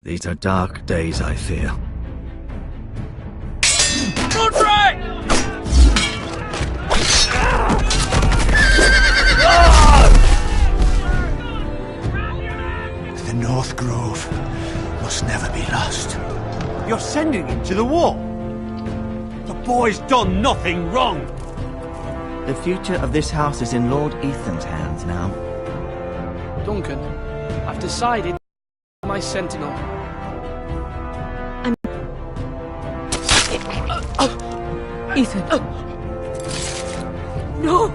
These are dark days, I fear. Roderick! The North Grove must never be lost. You're sending him to the war? The boy's done nothing wrong. The future of this house is in Lord Ethan's hands now. Duncan, I've decided my sentinel. Ethan. No!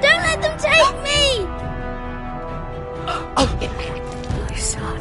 Don't let them take me! My son.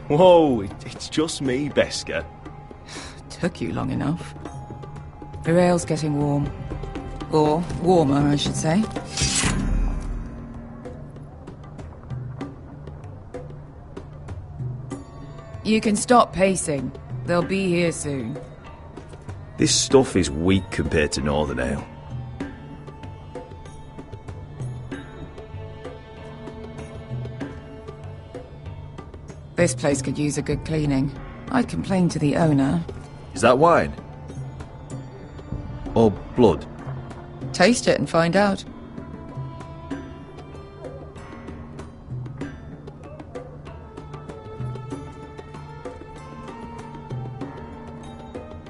Whoa, it's just me, Beskar. Took you long enough. The ale's getting warm. Or warmer, I should say. You can stop pacing. They'll be here soon. This stuff is weak compared to Northern Ale. This place could use a good cleaning. I'd complain to the owner. Is that wine? Or blood? Taste it and find out.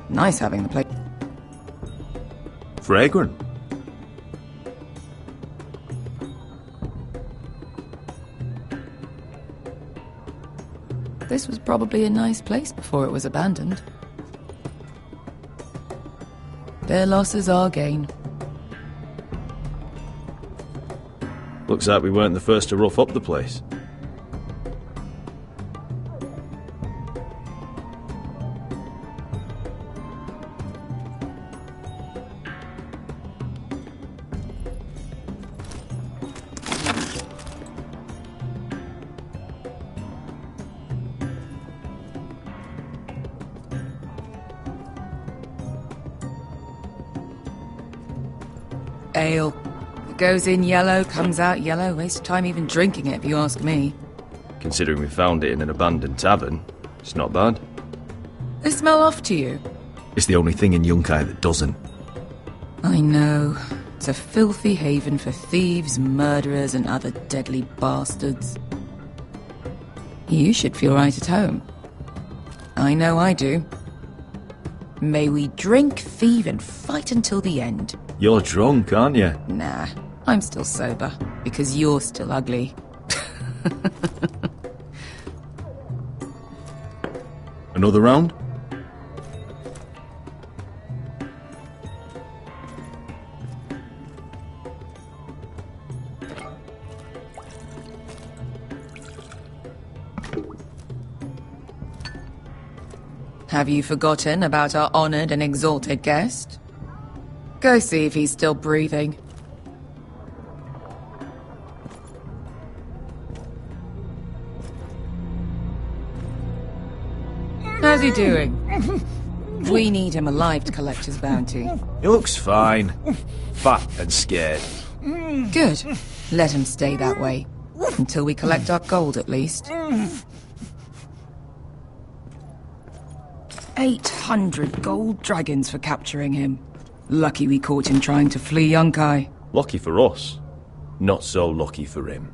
Nice having the place. Fragrant. This was probably a nice place before it was abandoned. Their loss is our gain. Looks like we weren't the first to rough up the place. Ale. It goes in yellow, comes out yellow. Waste of time even drinking it, if you ask me. Considering we found it in an abandoned tavern, it's not bad. They smell off to you. It's the only thing in Yunkai that doesn't. I know. It's a filthy haven for thieves, murderers, and other deadly bastards. You should feel right at home. I know I do. May we drink, thieve, and fight until the end. You're drunk, aren't you? Nah, I'm still sober, because you're still ugly. Another round? Have you forgotten about our honored and exalted guest? Go see if he's still breathing. How's he doing? We need him alive to collect his bounty. He looks fine. Fat and scared. Good. Let him stay that way. Until we collect our gold, at least. 800 gold dragons for capturing him. Lucky we caught him trying to flee Yunkai. Lucky for us. Not so lucky for him.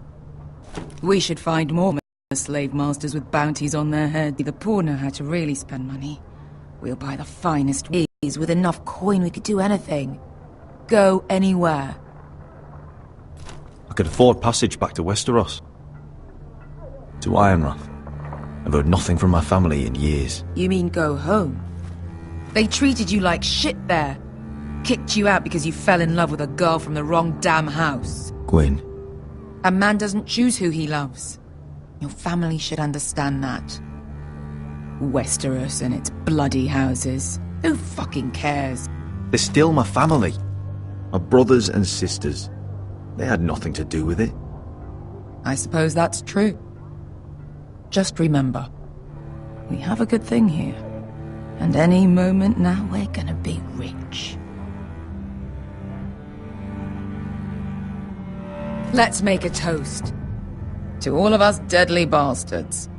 We should find more slave masters with bounties on their head. The poor know how to really spend money. We'll buy the finest weeds. With enough coin we could do anything. Go anywhere. I could afford passage back to Westeros. To Ironrath. I've heard nothing from my family in years. You mean go home? They treated you like shit there. Kicked you out because you fell in love with a girl from the wrong damn house. Gwyn, A man doesn't choose who he loves. Your family should understand that. Westeros and its bloody houses. Who fucking cares? they're still my family. My brothers and sisters. They had nothing to do with it. I suppose that's true. Just remember, we have a good thing here. And any moment now we're gonna be rich. Let's make a toast. To all of us deadly bastards.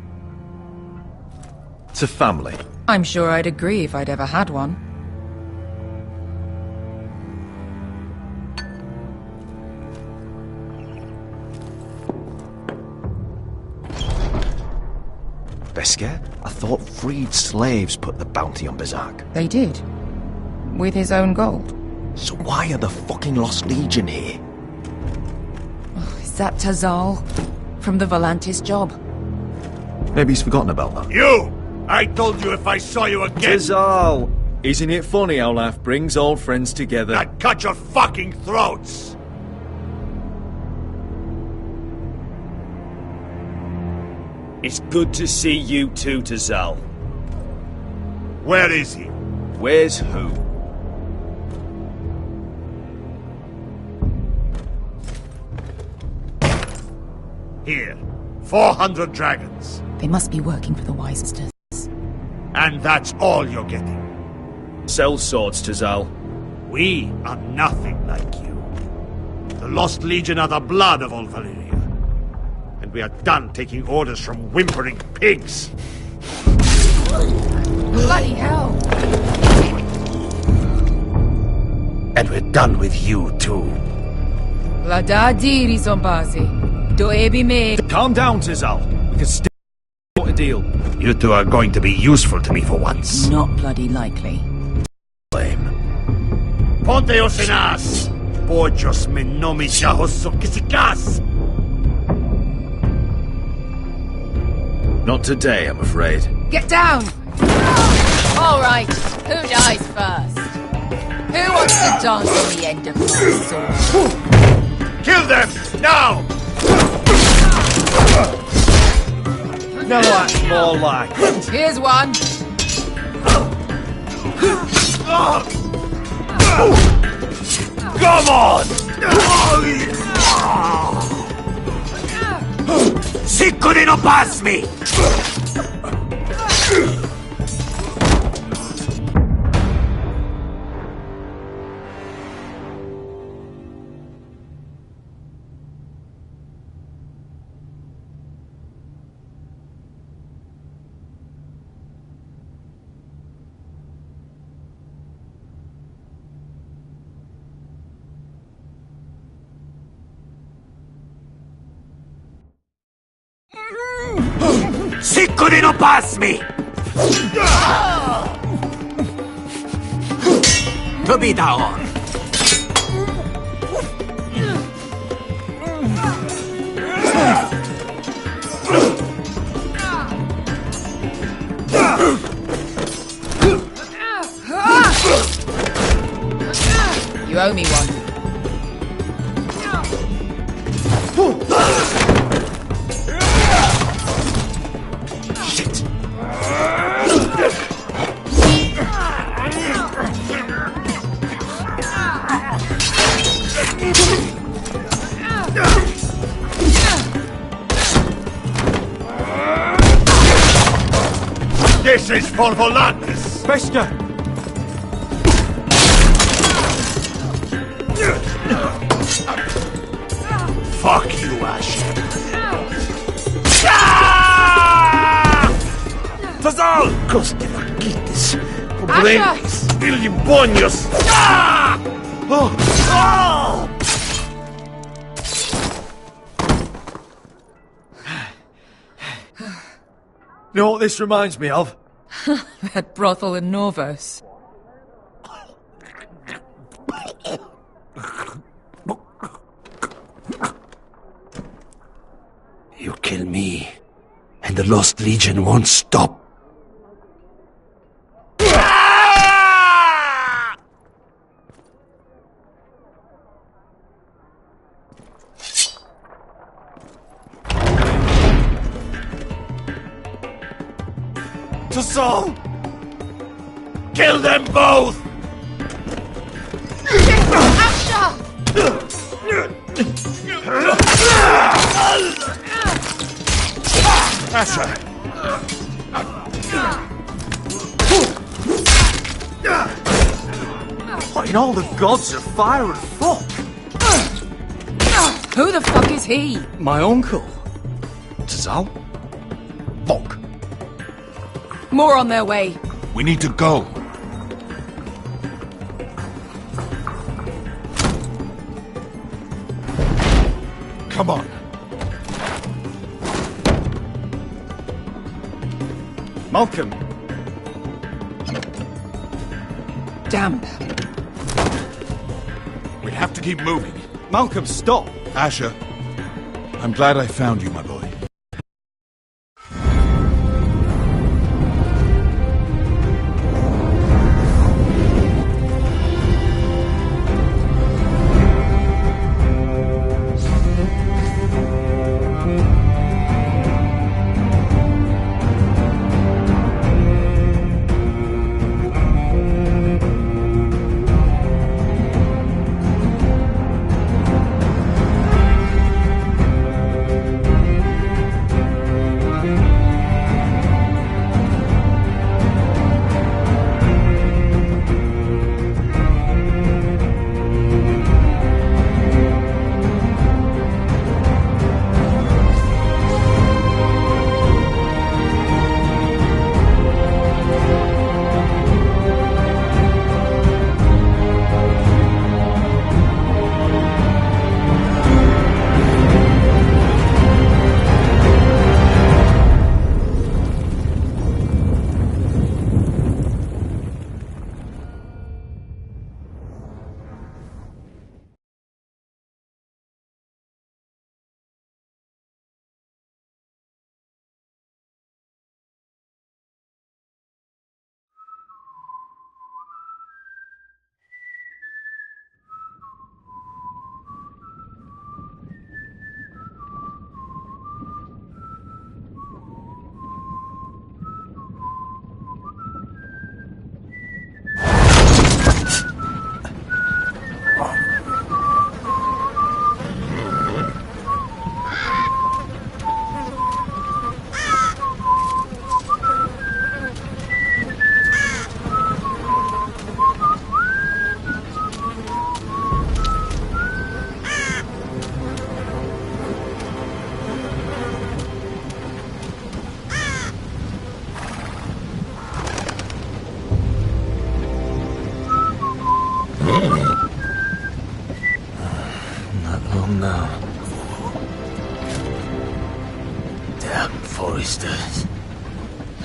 To family. I'm sure I'd agree if I'd ever had one. Beskar? I thought freed slaves put the bounty on Berserk. They did. With his own gold. So why are the fucking Lost Legion here? Is that Tazal? From the Volantis job? Maybe he's forgotten about that. You! I told you if I saw you again, Tizal! Isn't it funny how life brings old friends together? I'd cut your fucking throats! It's good to see you too, Tazal. Where is he? Where's who? Here. 400 dragons. They must be working for the Wisesters. And that's all you're getting. Sell swords, Tazal. We are nothing like you. The Lost Legion are the blood of all Valyria. And we are done taking orders from whimpering pigs. Bloody hell! And we're done with you, too. Vladadi Rizombazi. Do ebi me. Calm down, Tizal. We can still sort a deal. You two are going to be useful to me for once. Not bloody likely. Blame. Ponteos en as! Pojos me nomi kisikas! Not today, I'm afraid. Get down! All right, who dies first? Who wants to dance on the end of my sword? Kill them! Now! No, that's more like it. Here's one. Come on! Sicko di non pass me! Sicko di non pass me! To be down. You owe me one. Shit! This is for Volantis! Beskar! Fuck you, Ash. Tazal! Coste vaquites. Asha! Ilibonios. You know what this reminds me of? That brothel in Norvos. You kill me, And the Lost Legion won't stop. To Saul! Kill them both! Asher! What in all the gods of fire and fuck? Who the fuck is he? My uncle. Tazal? Fuck. More on their way. We need to go. Come on. Malcolm! Damn. We have to keep moving. Malcolm, stop! Asher, I'm glad I found you, my boy. now. Damn Foresters.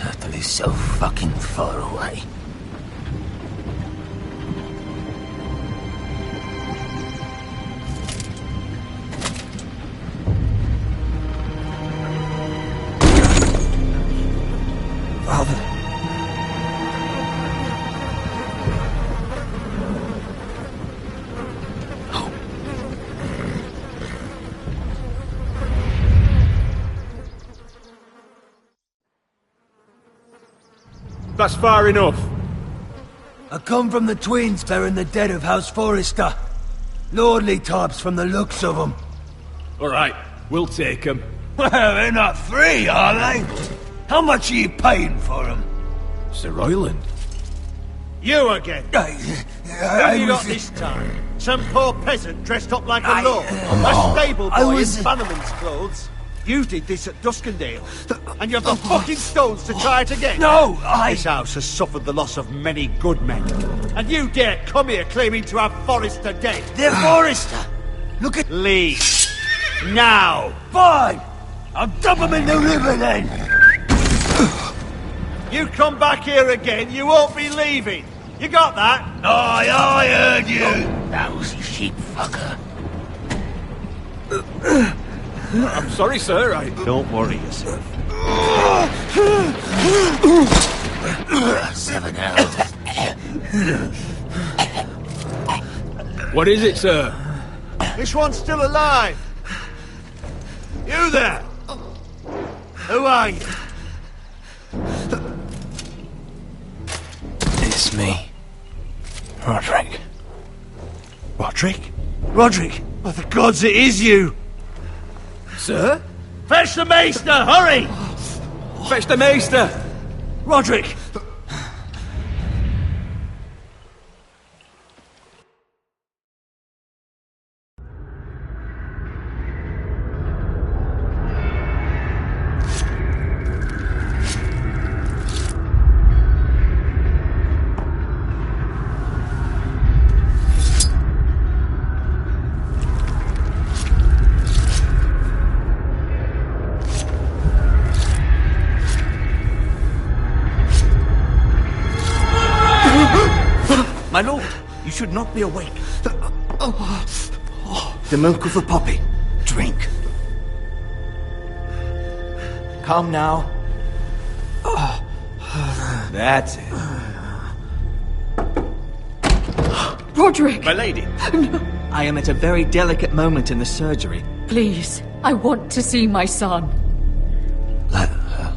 Utterly so fucking far away. Father. That's far enough. I come from the twins. They're in the dead of House Forrester. Lordly types from the looks of them. All right, we'll take them. Well, they're not free, are they? How much are you paying for them? Sir Royland. You again. Who have you got this time? Some poor peasant dressed up like a lord. A stable boy in bannerman's clothes. You did this at Duskendale, and you have the fucking stones to try it again. No, This house has suffered the loss of many good men, and you dare come here claiming to have Forrester dead. They're Forrester. Look at... Leave. Now. Fine. I'll dump them in the river then. You come back here again, you won't be leaving. You got that? Aye, I heard you. Lousy sheep fucker. I'm sorry, sir. Don't worry yourself. Seven elves. What is it, sir? This one's still alive. You there? Who are you? It's me. Roderick. Roderick? Roderick! By the gods, it is you! Sir? Fetch the maester, hurry! Fetch the maester! Roderick! My lord, you should not be awake. The milk of the poppy. Drink. Calm now. That's it. Roderick! My lady. I am at a very delicate moment in the surgery. Please, I want to see my son. Let her.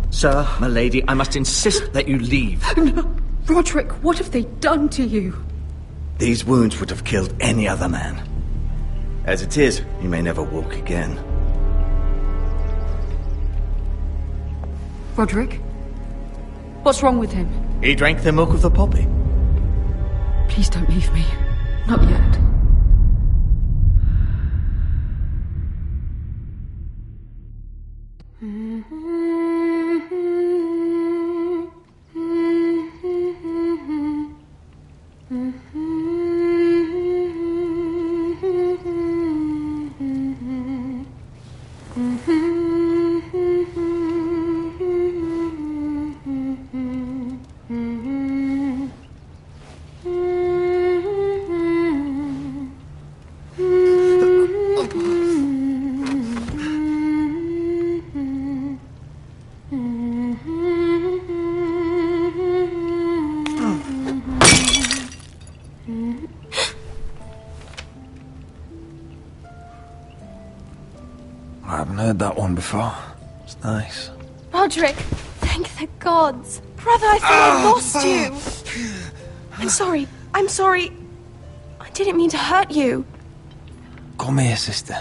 Sir, my lady, I must insist that you leave. No. Roderick, what have they done to you? These wounds would have killed any other man. As it is, he may never walk again. Roderick? What's wrong with him? He drank the milk of the poppy. Please don't leave me. Not yet. I haven't heard that one before. It's nice. Roderick, thank the gods. Brother, I thought I lost you. I'm sorry. I didn't mean to hurt you. Come here, sister.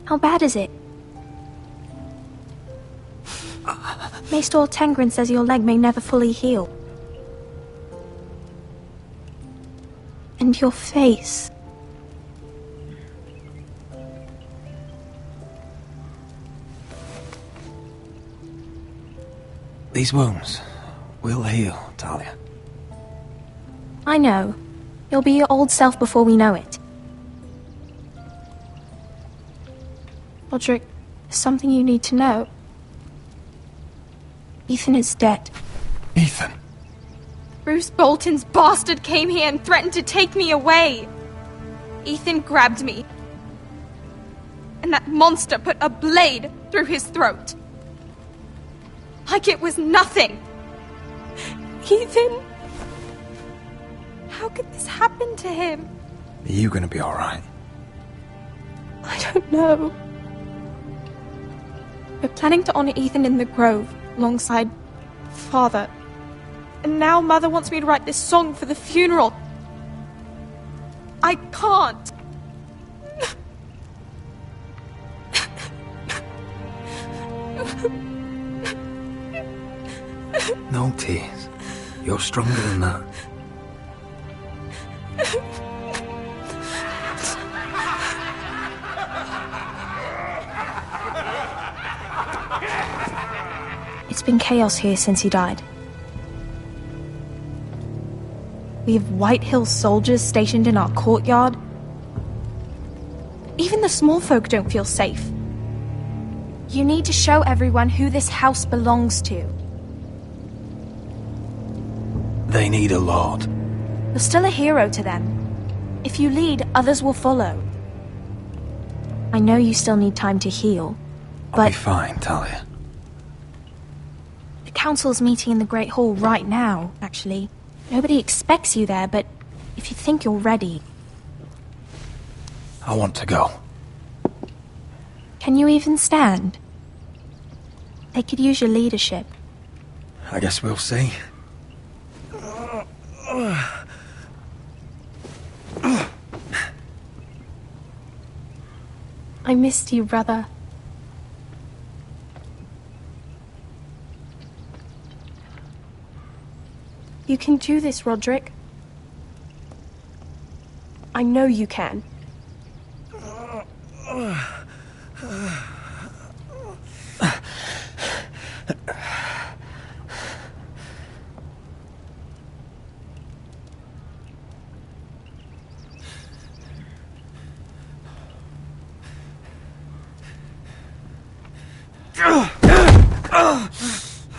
How bad is it? Maester Tengrin says your leg may never fully heal. And your face. These wounds will heal, Talia. I know. You'll be your old self before we know it. Roderick, there's something you need to know. Ethan is dead. Ethan? Bruce Bolton's bastard came here and threatened to take me away. Ethan grabbed me. And that monster put a blade through his throat. Like it was nothing. Ethan? How could this happen to him? Are you gonna be alright? I don't know. We're planning to honor Ethan in the Grove, alongside Father. And now Mother wants me to write this song for the funeral. I can't. No tears. You're stronger than that. It's been chaos here since he died. We have White Hill soldiers stationed in our courtyard. Even the small folk don't feel safe. You need to show everyone who this house belongs to. They need a lord. You're still a hero to them. If you lead, others will follow. I know you still need time to heal, but... I'll be fine, Talia. The council's meeting in the Great Hall right now, actually. Nobody expects you there, but if you think you're ready... I want to go. Can you even stand? They could use your leadership. I guess we'll see. I missed you, brother. You can do this, Roderick. I know you can.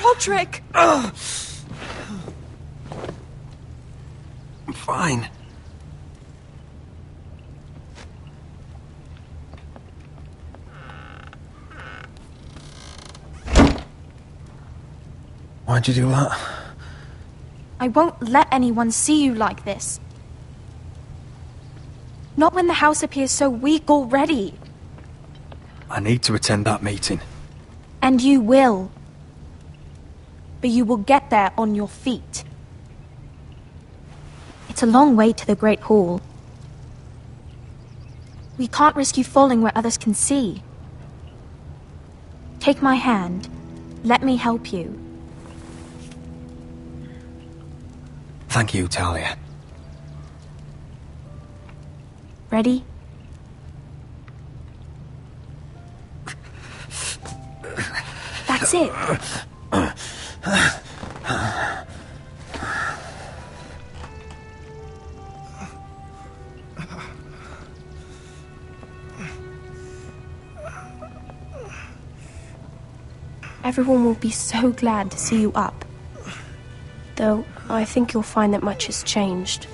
Roderick! I'm fine. Why'd you do that? I won't let anyone see you like this. Not when the house appears so weak already. I need to attend that meeting. And you will. But you will get there on your feet. It's a long way to the Great Hall. We can't risk you falling where others can see. Take my hand. Let me help you. Thank you, Talia. Ready? That's it. Everyone will be so glad to see you up. Though, I think you'll find that much has changed.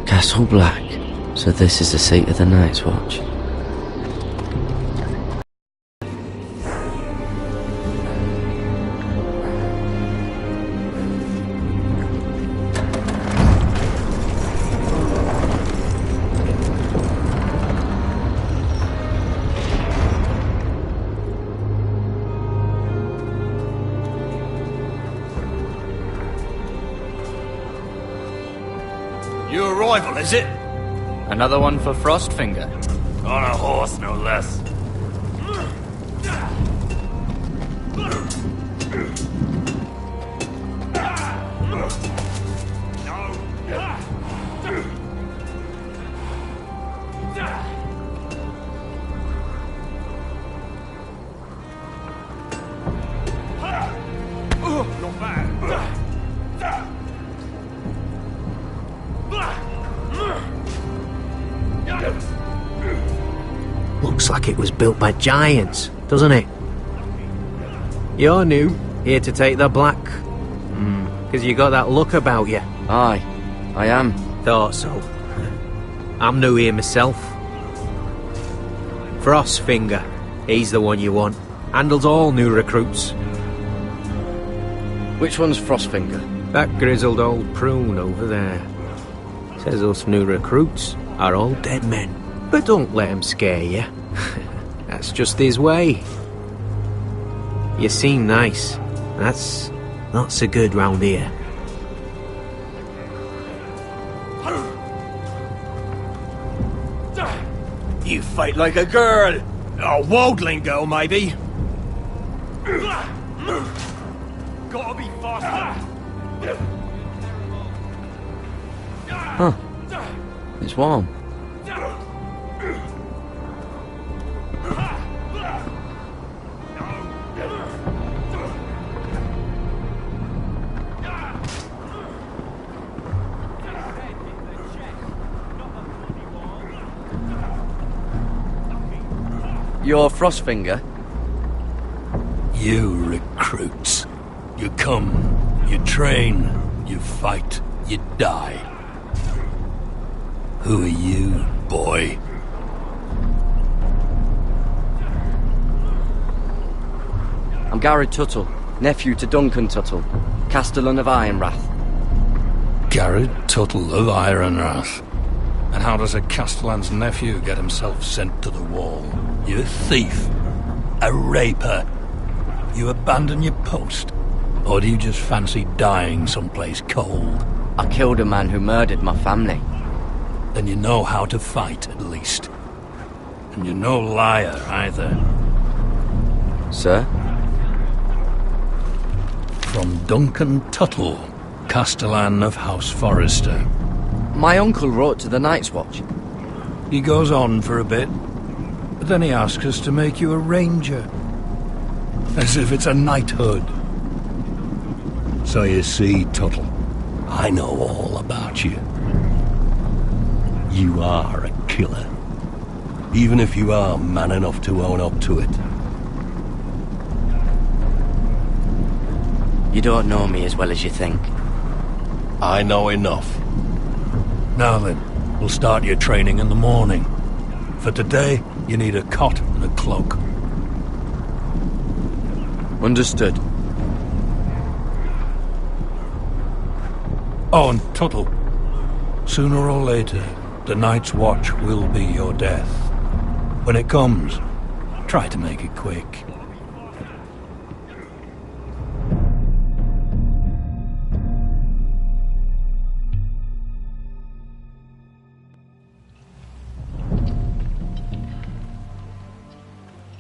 Castle Black. So this is the seat of the Night's Watch. Your arrival, is it? Another one for Frostfinger. On a horse, no less. Not bad. Looks like it was built by giants, doesn't it? You're new, here to take the black. Because you got that look about you. Aye, I am. Thought so. I'm new here myself. Frostfinger, he's the one you want. Handles all new recruits. Which one's Frostfinger? That grizzled old prune over there. Says us new recruits are all dead men. But don't let him scare you. That's just his way. You seem nice. That's not so good round here. You fight like a girl. A wildling girl, maybe. Gotta be faster. Huh. It's warm. You're Frostfinger? You recruits. You come, you train, you fight, you die. Who are you, boy? I'm Garrett Tuttle, nephew to Duncan Tuttle, Castellan of Ironrath. Garrett Tuttle of Ironrath. And how does a Castellan's nephew get himself sent to the wall? You a thief? A raper? You abandon your post? Or do you just fancy dying someplace cold? I killed a man who murdered my family. Then you know how to fight, at least. And you're no liar, either. Sir? From Duncan Tuttle, Castellan of House Forrester. My uncle wrote to the Night's Watch. He goes on for a bit, but then he asks us to make you a ranger. As if it's a knighthood. So you see, Tuttle, I know all about you. You are a killer. Even if you are man enough to own up to it. You don't know me as well as you think. I know enough. Now then, we'll start your training in the morning. For today, you need a cot and a cloak. Understood. Oh, and Tuttle. Sooner or later, the Night's Watch will be your death. When it comes, try to make it quick.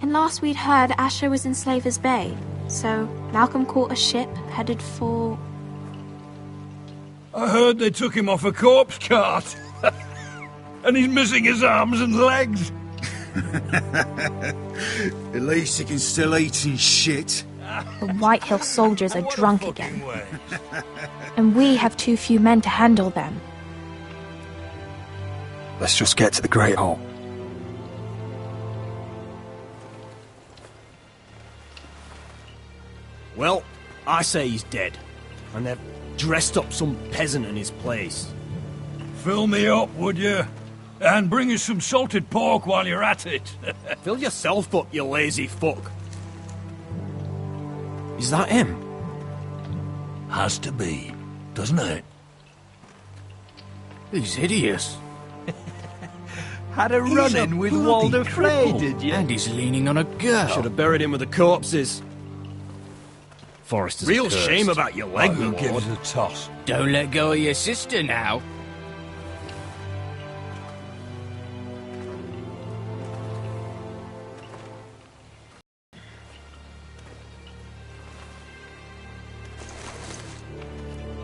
And last we'd heard, Asher was in Slaver's Bay, so Malcolm caught a ship headed for... I heard they took him off a corpse cart. And he's missing his arms and legs. At least he can still eat and shit. The Whitehill soldiers are drunk again. And we have too few men to handle them. Let's just get to the Great Hall. Well, I say he's dead. And they've dressed up some peasant in his place. Fill me up, would you? And bring us some salted pork while you're at it. Fill yourself up, you lazy fuck. Is that him? Has to be, doesn't it? He's hideous. Had a run-in with Walder Frey, did you? And he's leaning on a girl. Should have buried him with the corpses. Forrester's Real cursed. shame about your leg, We'll my give lord. it a toss. Don't let go of your sister now.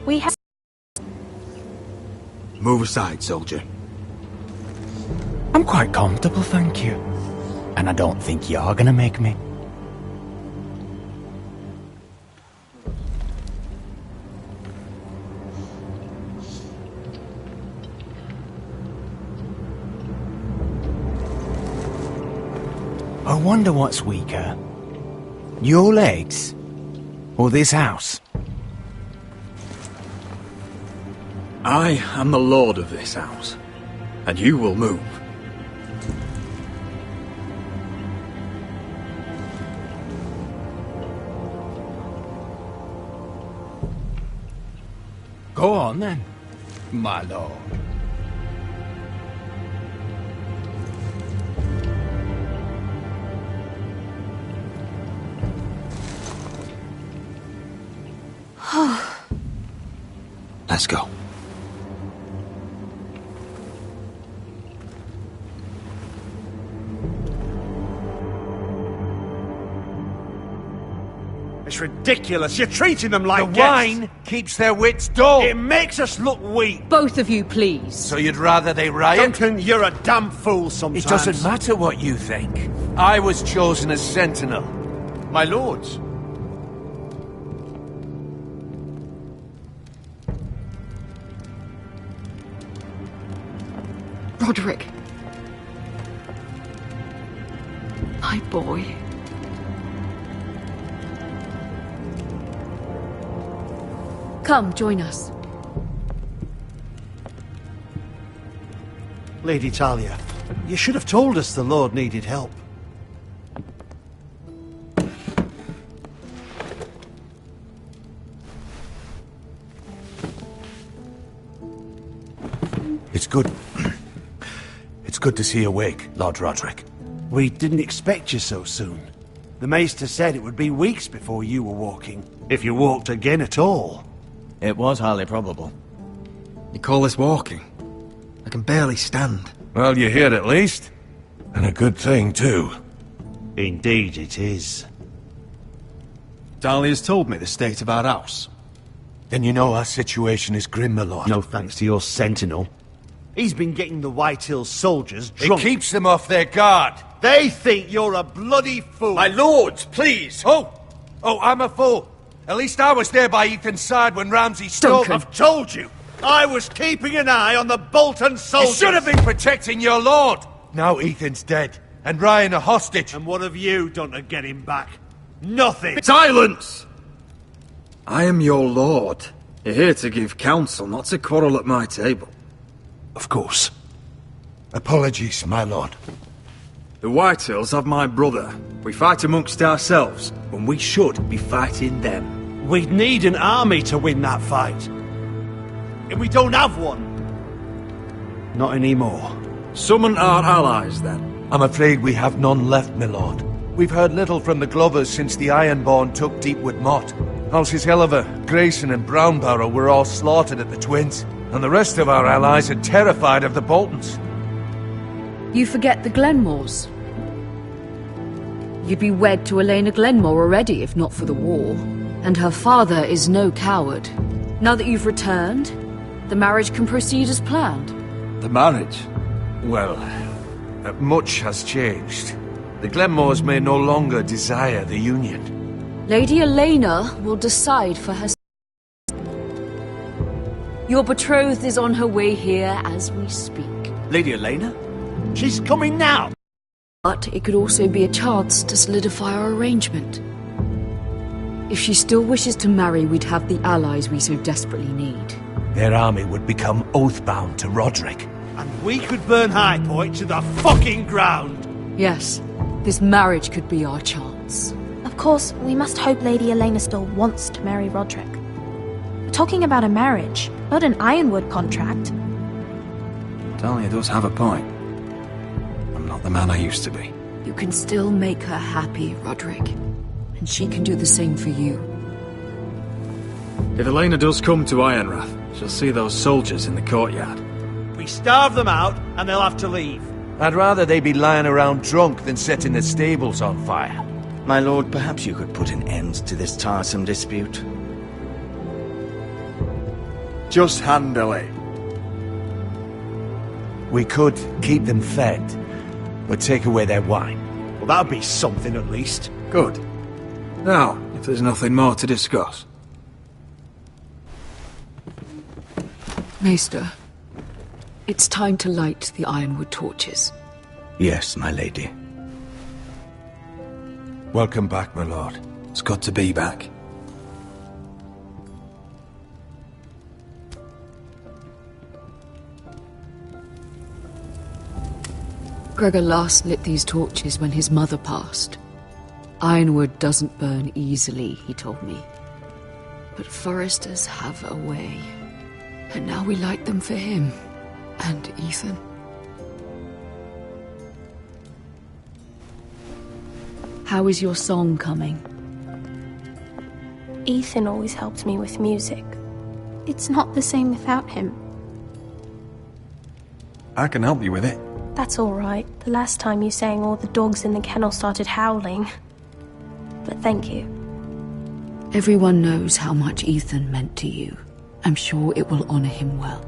We have... Move aside, soldier. I'm quite comfortable, thank you. And I don't think you're gonna make me. I wonder what's weaker. Your legs? Or this house? I am the lord of this house, and you will move. Go on then, my lord. Let's go. It's ridiculous. You're treating them like The guests. wine keeps their wits dull. It makes us look weak. Both of you, please. So you'd rather they riot? Duncan, you're a damn fool sometimes. It doesn't matter what you think. I was chosen as sentinel. My lords. Roderick. My boy. Come, join us. Lady Talia, you should have told us the Lord needed help. It's good. It's good to see you awake, Lord Roderick. We didn't expect you so soon. The Maester said it would be weeks before you were walking, if you walked again at all. It was highly probable. You call this walking? I can barely stand. Well, you're here at least. And a good thing, too. Indeed it is. Talia's told me the state of our house. Then you know our situation is grim, my lord. No thanks to your sentinel. He's been getting the Whitehills soldiers drunk. It keeps them off their guard. They think you're a bloody fool. My lords, please! Oh, I'm a fool. At least I was there by Ethan's side when Ramsay stole... I've told you! I was keeping an eye on the Bolton soldiers! You should have been protecting your lord! Now Ethan's dead, and Ryan a hostage. And what have you done to get him back? Nothing! Silence! I am your lord. You're here to give counsel, not to quarrel at my table. Of course. Apologies, my lord. The Whitehills have my brother. We fight amongst ourselves, when we should be fighting them. We'd need an army to win that fight. And we don't have one. Not anymore. Summon our allies, then. I'm afraid we have none left, my lord. We've heard little from the Glovers since the Ironborn took Deepwood Motte. Houses Helliver, Grayson and Brownbarrow were all slaughtered at the Twins, and the rest of our allies are terrified of the Boltons. You forget the Glenmores. You'd be wed to Elena Glenmore already if not for the war. And her father is no coward. Now that you've returned, the marriage can proceed as planned. The marriage? Well, much has changed. The Glenmores may no longer desire the union. Lady Elena will decide for herself. Your betrothed is on her way here as we speak. Lady Elena? She's coming now! But it could also be a chance to solidify our arrangement. If she still wishes to marry, we'd have the allies we so desperately need. Their army would become oath-bound to Roderick. And we could burn High Point to the fucking ground! Yes, this marriage could be our chance. Of course, we must hope Lady Elena still wants to marry Roderick. We're talking about a marriage, not an Ironwood contract. Talia does have a point. I'm not the man I used to be. You can still make her happy, Roderick. And she can do the same for you. If Elena does come to Ironrath, she'll see those soldiers in the courtyard. We starve them out, and they'll have to leave. I'd rather they be lying around drunk than setting the stables on fire. My lord, perhaps you could put an end to this tiresome dispute. Just handle it. We could keep them fed, but take away their wine. Well, that'd be something at least. Good. Now, if there's nothing more to discuss. Maester, it's time to light the Ironwood torches. Yes, my lady. Welcome back, my lord. It's good to be back. Gregor last lit these torches when his mother passed. Ironwood doesn't burn easily, he told me. But foresters have a way. And now we light them for him. And Ethan. How is your song coming? Ethan always helps me with music. It's not the same without him. I can help you with it. That's all right. The last time you sang, all the dogs in the kennel started howling. But thank you. Everyone knows how much Ethan meant to you. I'm sure it will honor him well.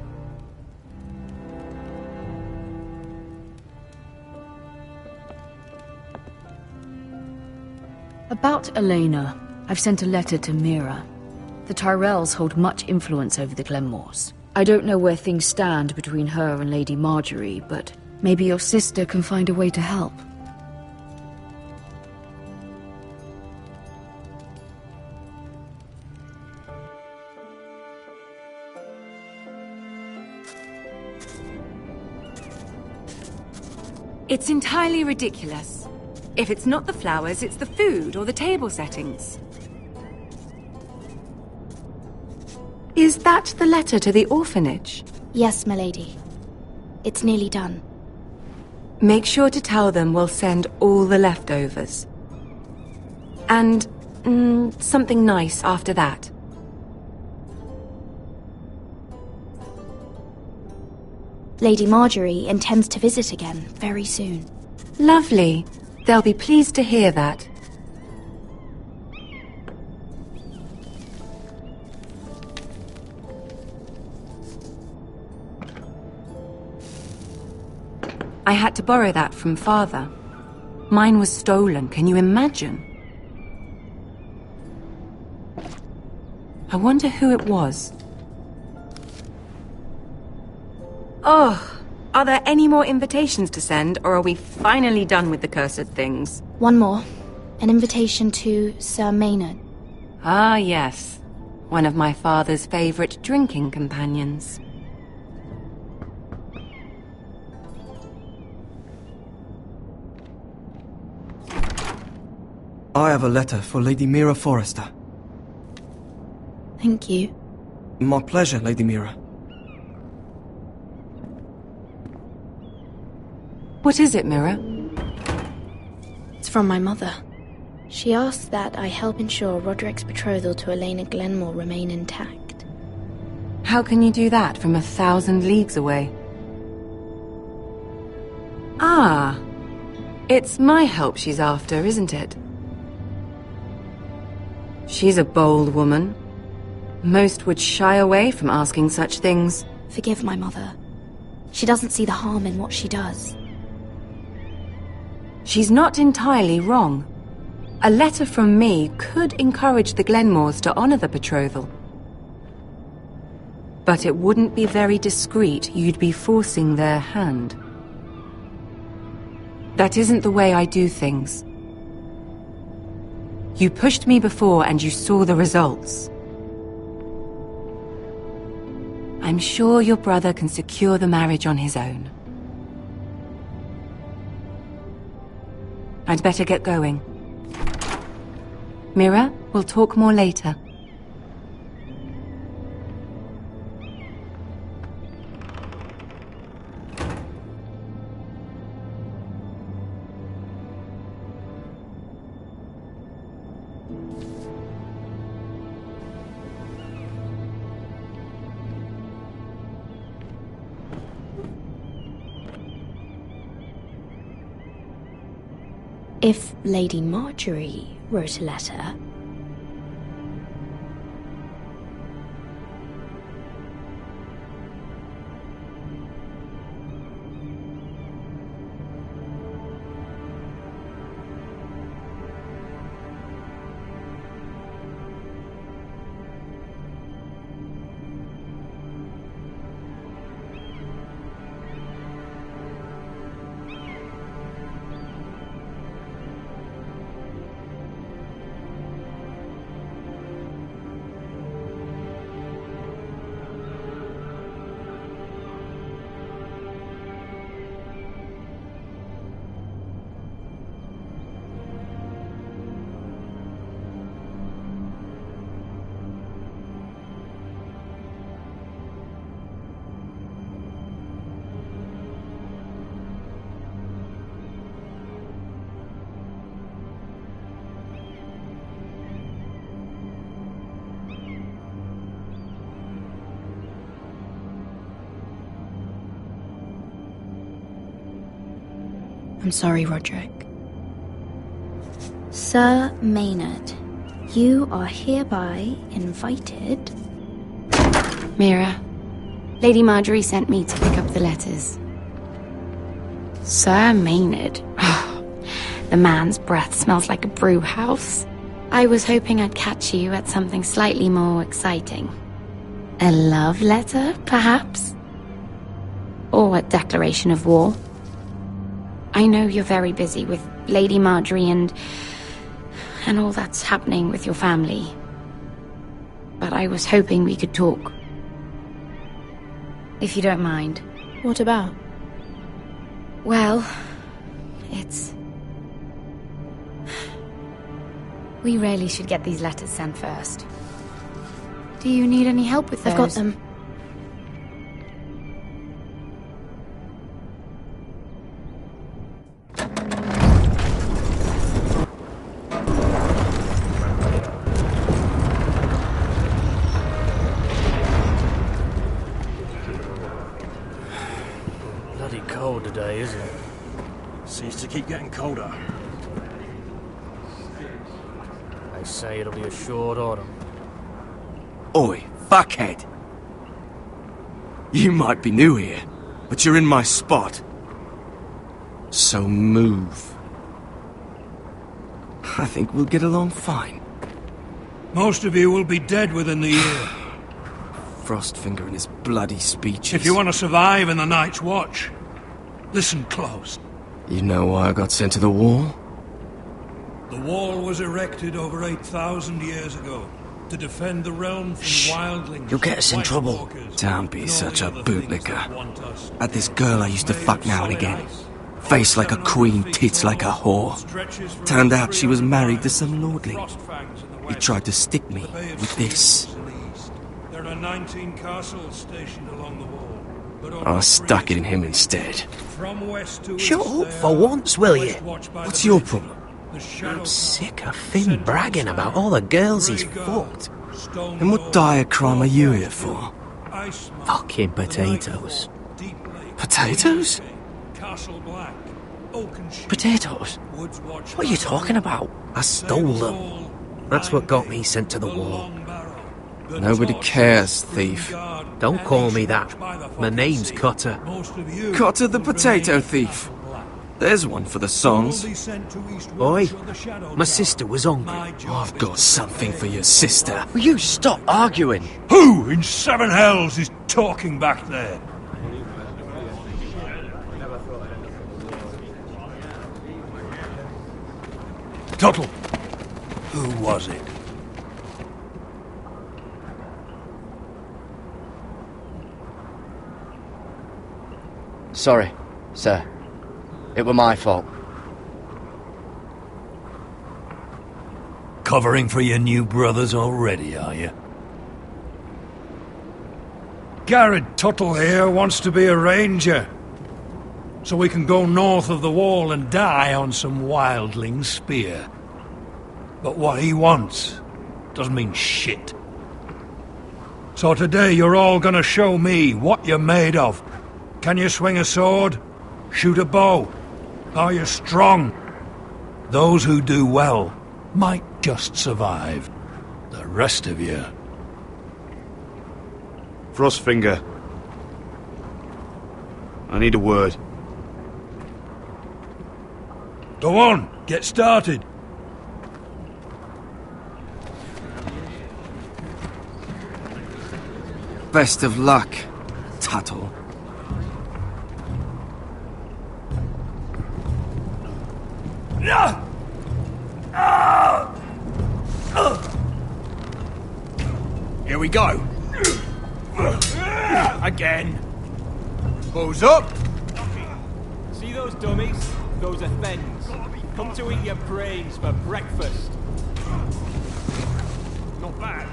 About Elena, I've sent a letter to Mira. The Tyrells hold much influence over the Glenmores. I don't know where things stand between her and Lady Marjorie, but maybe your sister can find a way to help. It's entirely ridiculous. If it's not the flowers, it's the food or the table settings. Is that the letter to the orphanage? Yes, milady. It's nearly done. Make sure to tell them we'll send all the leftovers. And something nice after that. Lady Marjorie intends to visit again very soon. Lovely. They'll be pleased to hear that. I had to borrow that from Father. Mine was stolen, can you imagine? I wonder who it was. Oh, are there any more invitations to send, or are we finally done with the cursed things? One more. An invitation to Sir Maynard. Ah, yes. One of my father's favorite drinking companions. I have a letter for Lady Mira Forrester. Thank you. My pleasure, Lady Mira. What is it, Mira? It's from my mother. She asks that I help ensure Roderick's betrothal to Elena Glenmore remain intact. How can you do that from 1,000 leagues away? Ah, it's my help she's after, isn't it? She's a bold woman. Most would shy away from asking such things. Forgive my mother. She doesn't see the harm in what she does. She's not entirely wrong. A letter from me could encourage the Glenmores to honor the betrothal. But it wouldn't be very discreet. You'd be forcing their hand. That isn't the way I do things. You pushed me before and you saw the results. I'm sure your brother can secure the marriage on his own. I'd better get going. Mira, we'll talk more later. If Lady Marjorie wrote a letter... I'm sorry, Roderick. Sir Maynard. You are hereby invited. Mira, Lady Marjorie sent me to pick up the letters. Sir Maynard. The man's breath smells like a brew house. I was hoping I'd catch you at something slightly more exciting. A love letter, perhaps? Or a declaration of war? I know you're very busy with Lady Marjorie and all that's happening with your family. But I was hoping we could talk. If you don't mind. What about? Well, it's... We really should get these letters sent first. Do you need any help with those? I've got them. Bloody cold today, isn't it? Seems to keep getting colder. They say it'll be a short autumn. Oi, fuckhead! You might be new here, but you're in my spot. So move. I think we'll get along fine. Most of you will be dead within the year. Frostfinger and his bloody speeches. If you want to survive in the Night's Watch, listen close. You know why I got sent to the wall? The wall was erected over 8,000 years ago to defend the realm from wildlings. You'll get us in trouble. Don't be such a bootlicker. Had this girl I used to fuck now and again. Face like a queen, tits like a whore. Turned out she was married to some lordling. He tried to stick me with this. There are 19 castles stationed along the wall. I stuck it in him instead. Shut up for once, will you? What's your problem? I'm sick of Finn bragging about all the girls he's fucked. And what dire crime are you here for? Fucking potatoes. Potatoes? Potatoes? What are you talking about? I stole them. That's what got me sent to the wall. Nobody cares, thief. Don't call me that. My name's Cutter. Cutter the potato thief. There's one for the songs. Oi, my sister was hungry. I've got something for your sister. Will you stop arguing? Who in seven hells is talking back there? Tuttle, who was it? Sorry, sir. It were my fault. Covering for your new brothers already, are you? Garrett Tuttle here wants to be a ranger. So we can go north of the wall and die on some wildling spear. But what he wants doesn't mean shit. So today you're all gonna show me what you're made of. Can you swing a sword? Shoot a bow? Are you strong? Those who do well might just survive. The rest of you... Frostfinger. I need a word. Go on, get started. Best of luck, Tuttle. Here we go. Again. Bows up. See those dummies? Those are things. Come to eat your brains for breakfast. Not bad.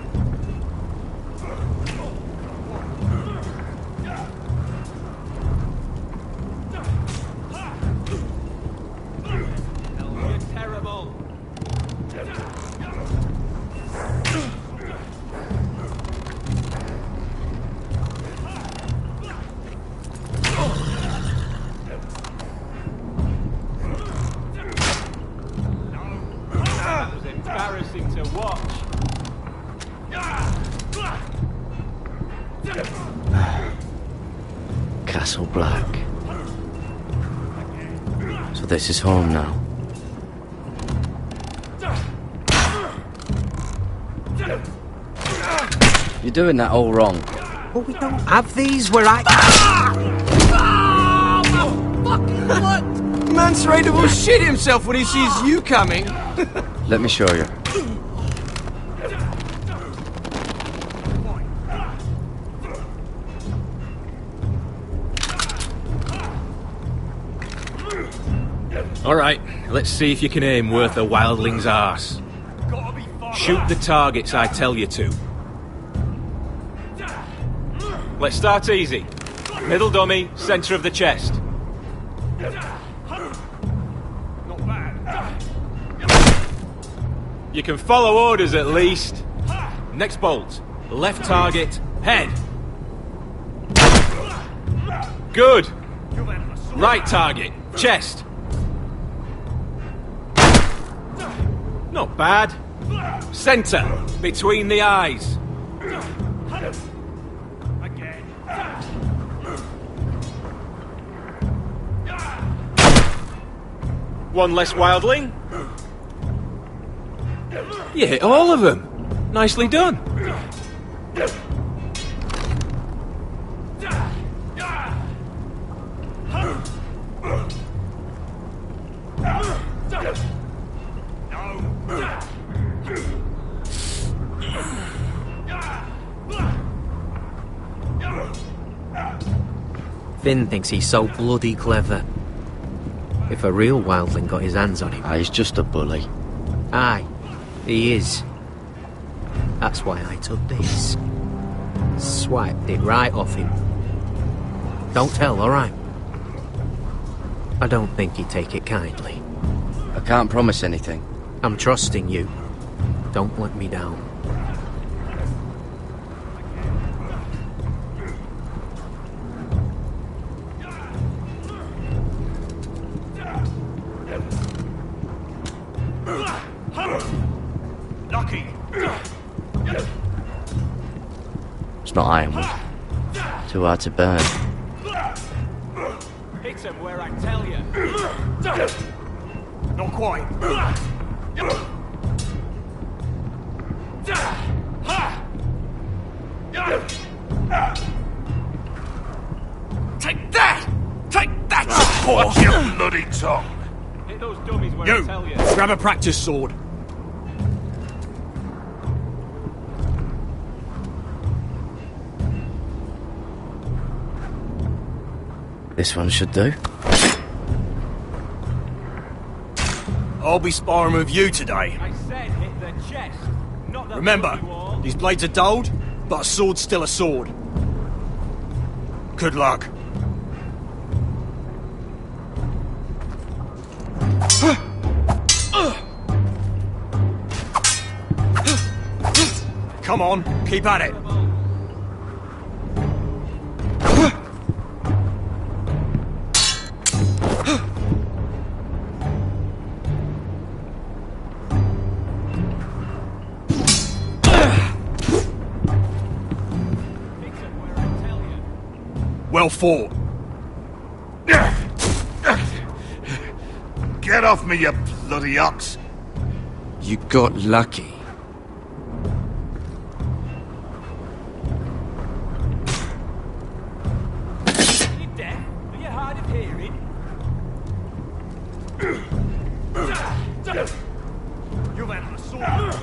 You're terrible. It was embarrassing to watch. Castle Black. So this is home now. You're doing that all wrong. But we don't have these where I... Fucking what? Mance Raider will shit himself when he sees you coming. Let me show you. Alright, let's see if you can aim worth a wildling's arse. Shoot the targets I tell you to. Let's start easy. Middle dummy, centre of the chest. You can follow orders at least. Next bolt. Left target, head. Good. Right target, chest. Not bad. Centre, between the eyes. One less wildling. You hit all of them. Nicely done. Finn thinks he's so bloody clever. If a real wildling got his hands on him... He's just a bully. Aye, he is. That's why I took this. Swiped it right off him. Don't tell, alright? I don't think he'd take it kindly. I can't promise anything. I'm trusting you. Don't let me down. It's not ironwood. Too hard to burn. Hit him where I tell you. Not quite. Take that! Take that! Watch your bloody tongue! Hit those dummies where I tell you. Grab a practice sword. This one should do. I'll be sparring with you today. I said hit the chest, not the Remember, bloody wall. these blades are dulled, but a sword's still a sword. Good luck. Come on, keep at it. Well fought. Get off me, you bloody ox! You got lucky. You deaf? Are you hard of hearing? You've had a sword.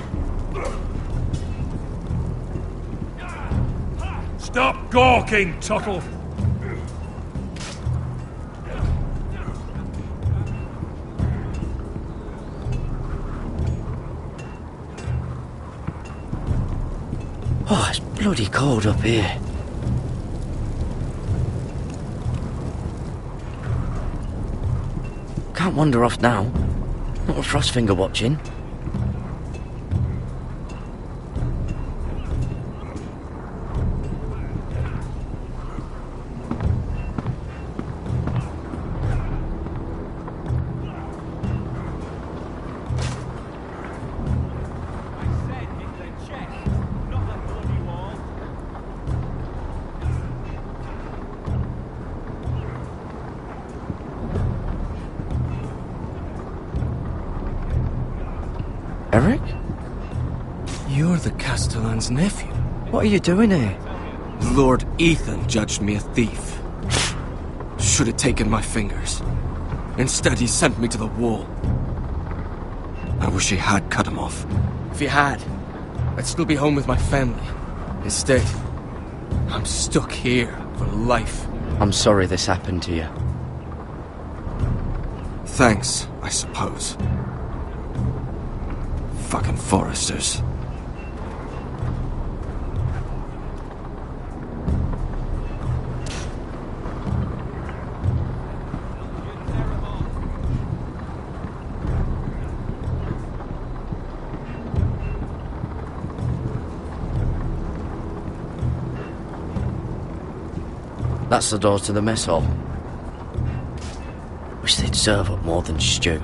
Stop gawking, Tuttle! Oh, it's bloody cold up here. Can't wander off now. Not with Frostfinger watching. Castellan's nephew. What are you doing here? Lord Ethan judged me a thief. Should have taken my fingers. Instead, he sent me to the wall. I wish he had cut him off. If he had, I'd still be home with my family. Instead, I'm stuck here for life. I'm sorry this happened to you. Thanks, I suppose. Fucking Forresters. That's the door to the mess hall. Wish they'd serve up more than stew.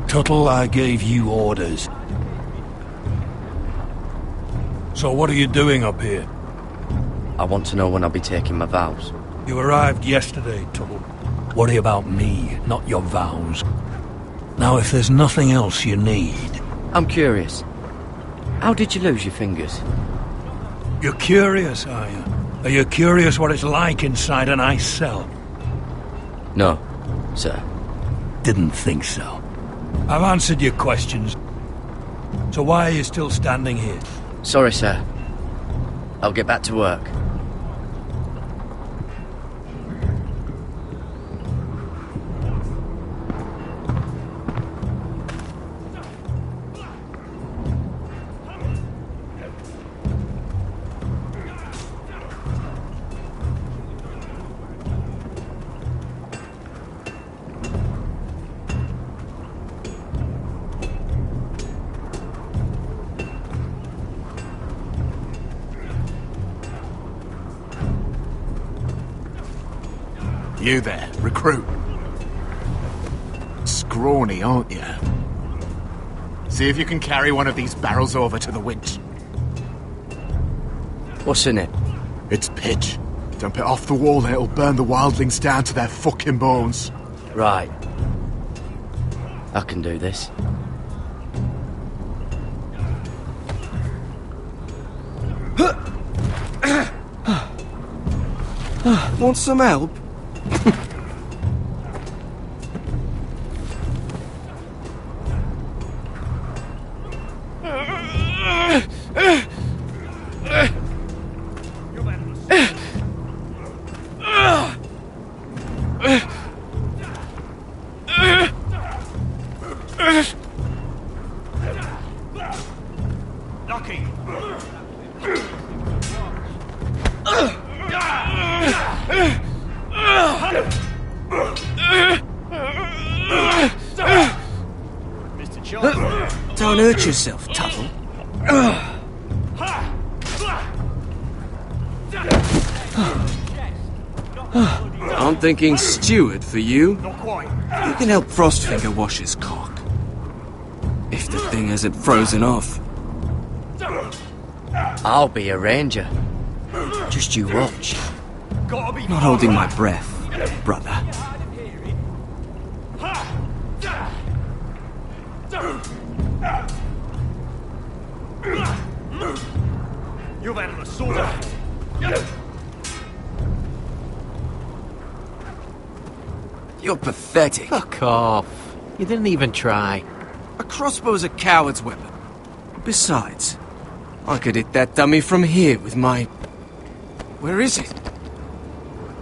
Tuttle, I gave you orders. So what are you doing up here? I want to know when I'll be taking my vows. You arrived yesterday, Tuttle. Worry about me, not your vows. Now, if there's nothing else you need... I'm curious. How did you lose your fingers? You're curious, are you? Are you curious what it's like inside an ice cell? No, sir. Didn't think so. I've answered your questions. So why are you still standing here? Sorry, sir. I'll get back to work. You there, recruit. Scrawny, aren't you? See if you can carry one of these barrels over to the winch. What's in it? It's pitch. Dump it off the wall and it'll burn the wildlings down to their fucking bones. Right. I can do this. Want some help? Don't hurt yourself, Tuttle. I'm thinking steward for you. You can help Frostfinger wash his cock. If the thing hasn't frozen off. I'll be a ranger. Just you watch. Not holding my breath, brother. You've had an assault. You're pathetic. Fuck off. You didn't even try. A crossbow's a coward's weapon. Besides, I could hit that dummy from here with my... Where is it?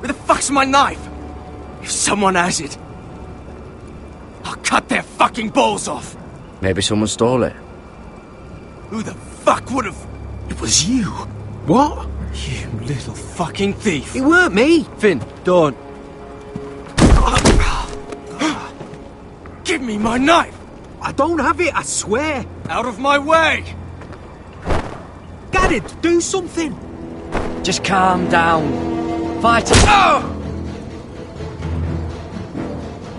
Where the fuck's my knife? If someone has it, I'll cut their fucking balls off. Maybe someone stole it. Who the fuck would have... It was you. What? You little fucking thief. It weren't me. Finn, don't. Give me my knife. I don't have it, I swear. Out of my way. Garrett, do something. Just calm down. Fight it. Oh!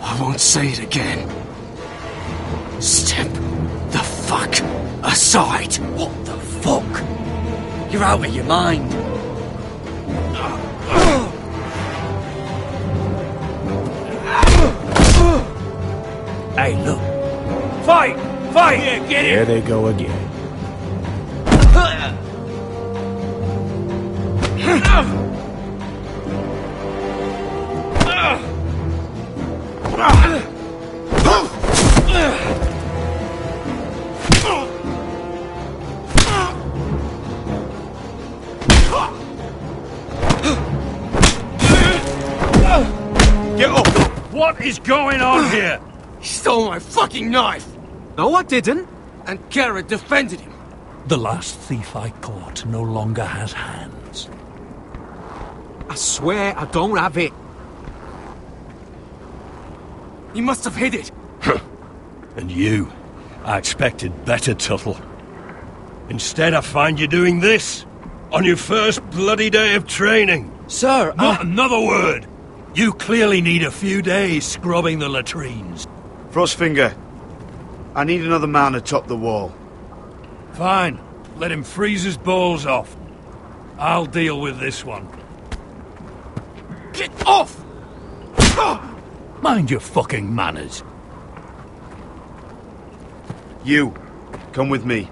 I won't say it again. Step the fuck Aside! What the fuck? You're out of your mind. Hey, look. Fight! Fight! Yeah, get Here they go again. Get up! What is going on here? He stole my fucking knife! No, I didn't. And Garrett defended him. The last thief I caught no longer has hands. I swear I don't have it. He must have hid it. And you? I expected better, Tuttle. Instead, I find you doing this on your first bloody day of training. Sir, Not another word! You clearly need a few days scrubbing the latrines. Frostfinger, I need another man atop the wall. Fine. Let him freeze his balls off. I'll deal with this one. Get off! Mind your fucking manners. You, come with me.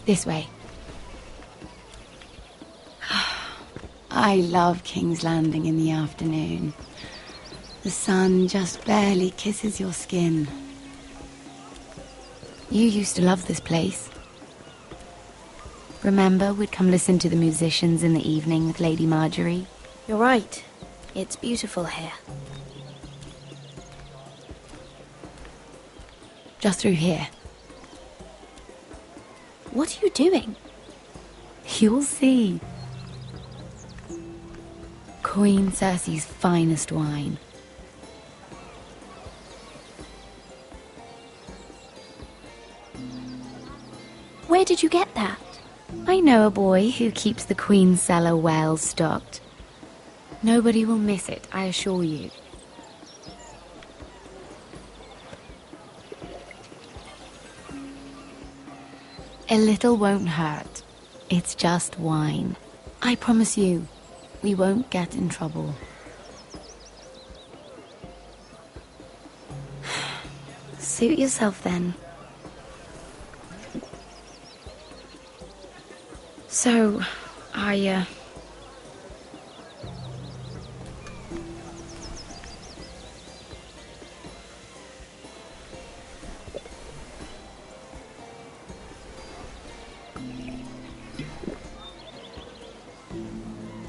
This way. I love King's Landing in the afternoon. The sun just barely kisses your skin. You used to love this place. Remember, we'd come listen to the musicians in the evening with Lady Marjorie? You're right. It's beautiful here. Just through here. What are you doing? You'll see. Queen Cersei's finest wine. Where did you get that? I know a boy who keeps the Queen's cellar well stocked. Nobody will miss it, I assure you. A little won't hurt. It's just wine. I promise you, we won't get in trouble. Suit yourself then. So,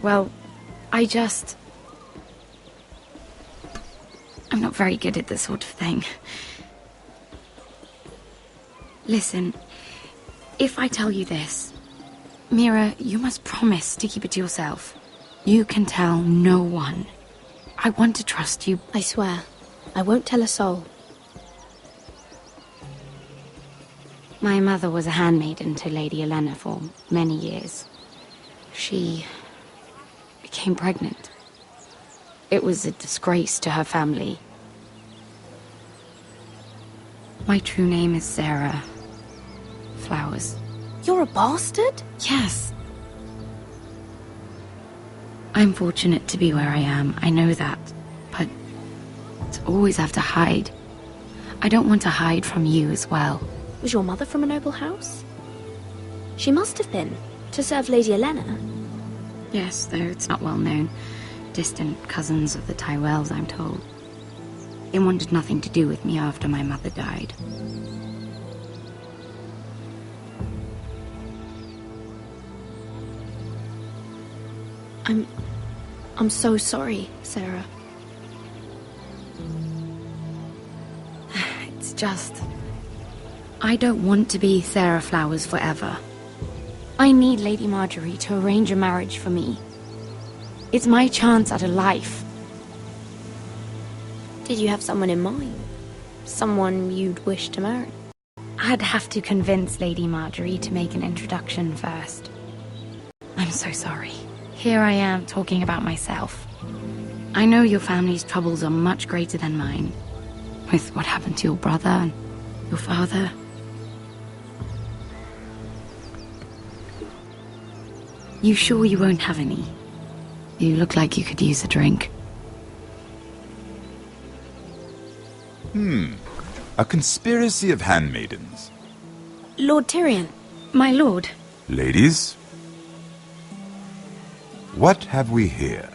Well, I'm not very good at this sort of thing. Listen, if I tell you this, Mira, you must promise to keep it to yourself. You can tell no one. I want to trust you. I swear, I won't tell a soul. My mother was a handmaiden to Lady Olenna for many years. She became pregnant. It was a disgrace to her family. My true name is Sarah Flowers. You're a bastard? Yes. I'm fortunate to be where I am, I know that. But to always have to hide. I don't want to hide from you as well. Was your mother from a noble house? She must have been, to serve Lady Olenna. Yes, though it's not well known. Distant cousins of the Tyrells, I'm told. They wanted nothing to do with me after my mother died. I'm so sorry, Sarah. It's just... I don't want to be Sarah Flowers forever. I need Lady Marjorie to arrange a marriage for me. It's my chance at a life. Did you have someone in mind? Someone you'd wish to marry? I'd have to convince Lady Marjorie to make an introduction first. I'm so sorry. Here I am talking about myself. I know your family's troubles are much greater than mine. With what happened to your brother and your father. You sure you won't have any? You look like you could use a drink. A conspiracy of handmaidens. Lord Tyrion, my lord. Ladies, what have we here?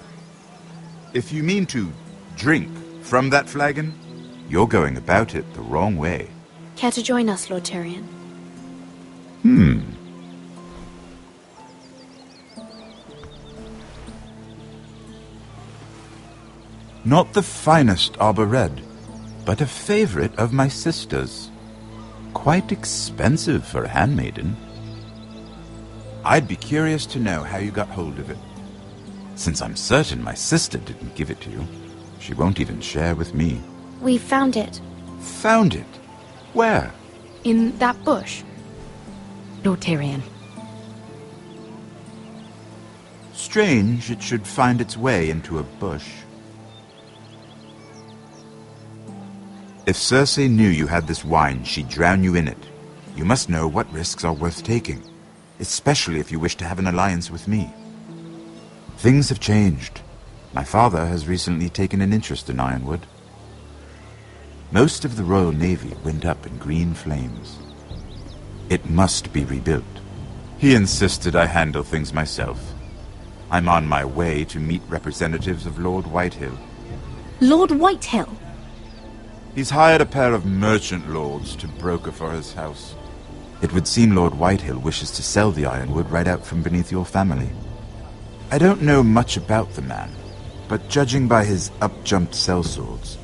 If you mean to drink from that flagon, you're going about it the wrong way. Care to join us, Lord Tyrion? Not the finest arbor red, but a favorite of my sister's. Quite expensive for a handmaiden. I'd be curious to know how you got hold of it. Since I'm certain my sister didn't give it to you, she won't even share with me. We found it. Found it? Where? In that bush. Lord Tyrion. Strange it should find its way into a bush. If Cersei knew you had this wine, she'd drown you in it. You must know what risks are worth taking, especially if you wish to have an alliance with me. Things have changed. My father has recently taken an interest in Ironwood. Most of the Royal Navy went up in green flames. It must be rebuilt. He insisted I handle things myself. I'm on my way to meet representatives of Lord Whitehill. Lord Whitehill? He's hired a pair of merchant lords to broker for his house. It would seem Lord Whitehill wishes to sell the Ironwood right out from beneath your family. I don't know much about the man, but judging by his up-jumped sellswords,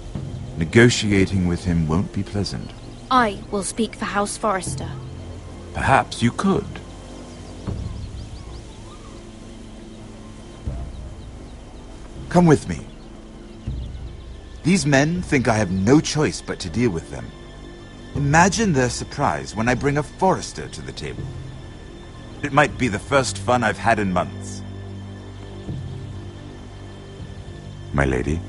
negotiating with him won't be pleasant. I will speak for House Forrester. Perhaps you could. Come with me. These men think I have no choice but to deal with them. Imagine their surprise when I bring a Forrester to the table. It might be the first fun I've had in months. My lady.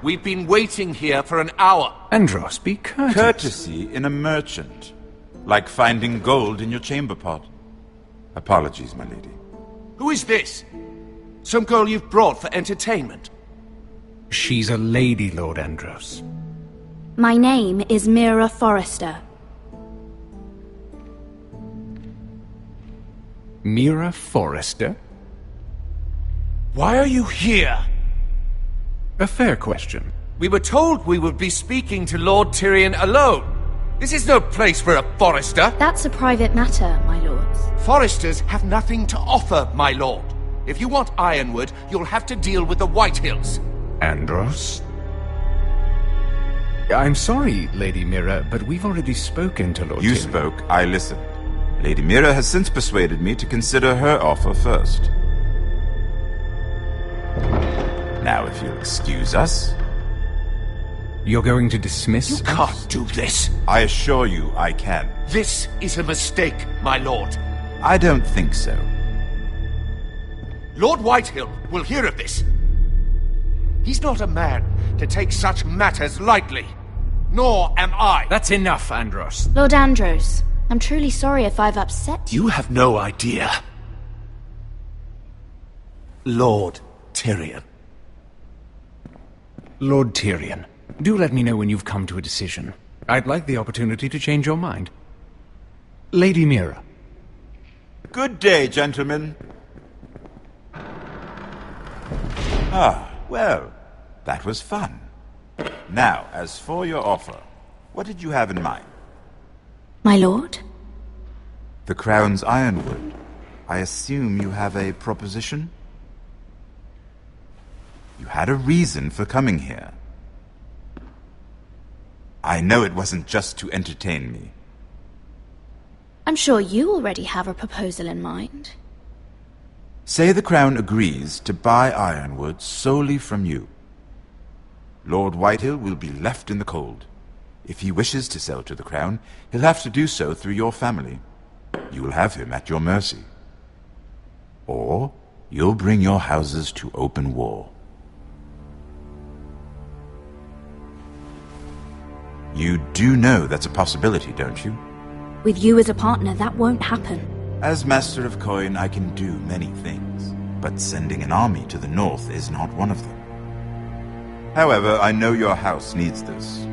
We've been waiting here for an hour. Andros, be courteous. Courtesy in a merchant. Like finding gold in your chamber pot. Apologies, my lady. Who is this? Some girl you've brought for entertainment? She's a lady, Lord Andros. My name is Mira Forrester. Mira Forrester? Why are you here? A fair question. We were told we would be speaking to Lord Tyrion alone. This is no place for a Forrester. That's a private matter, my lords. Forresters have nothing to offer, my lord. If you want Ironwood, you'll have to deal with the Whitehills. Andros? I'm sorry, Lady Mira, but we've already spoken to Lord You Tyrion. spoke, I listened. Lady Mira has since persuaded me to consider her offer first. Now, if you'll excuse us... You're going to dismiss You can't do this. I assure you I can. This is a mistake, my lord. I don't think so. Lord Whitehill will hear of this. He's not a man to take such matters lightly. Nor am I. That's enough, Andros. Lord Andros, I'm truly sorry if I've upset you. You have no idea. Lord Tyrion. Lord Tyrion, do let me know when you've come to a decision. I'd like the opportunity to change your mind. Lady Mira. Good day, gentlemen. Ah, well, that was fun. Now, as for your offer, what did you have in mind? My lord? The Crown's Ironwood. I assume you have a proposition? You had a reason for coming here. I know it wasn't just to entertain me. I'm sure you already have a proposal in mind. Say the Crown agrees to buy Ironwood solely from you. Lord Whitehill will be left in the cold. If he wishes to sell to the Crown, he'll have to do so through your family. You will have him at your mercy. Or you'll bring your houses to open war. You do know that's a possibility, don't you? With you as a partner, that won't happen. As Master of Coin, I can do many things, but sending an army to the north is not one of them. However, I know your house needs this.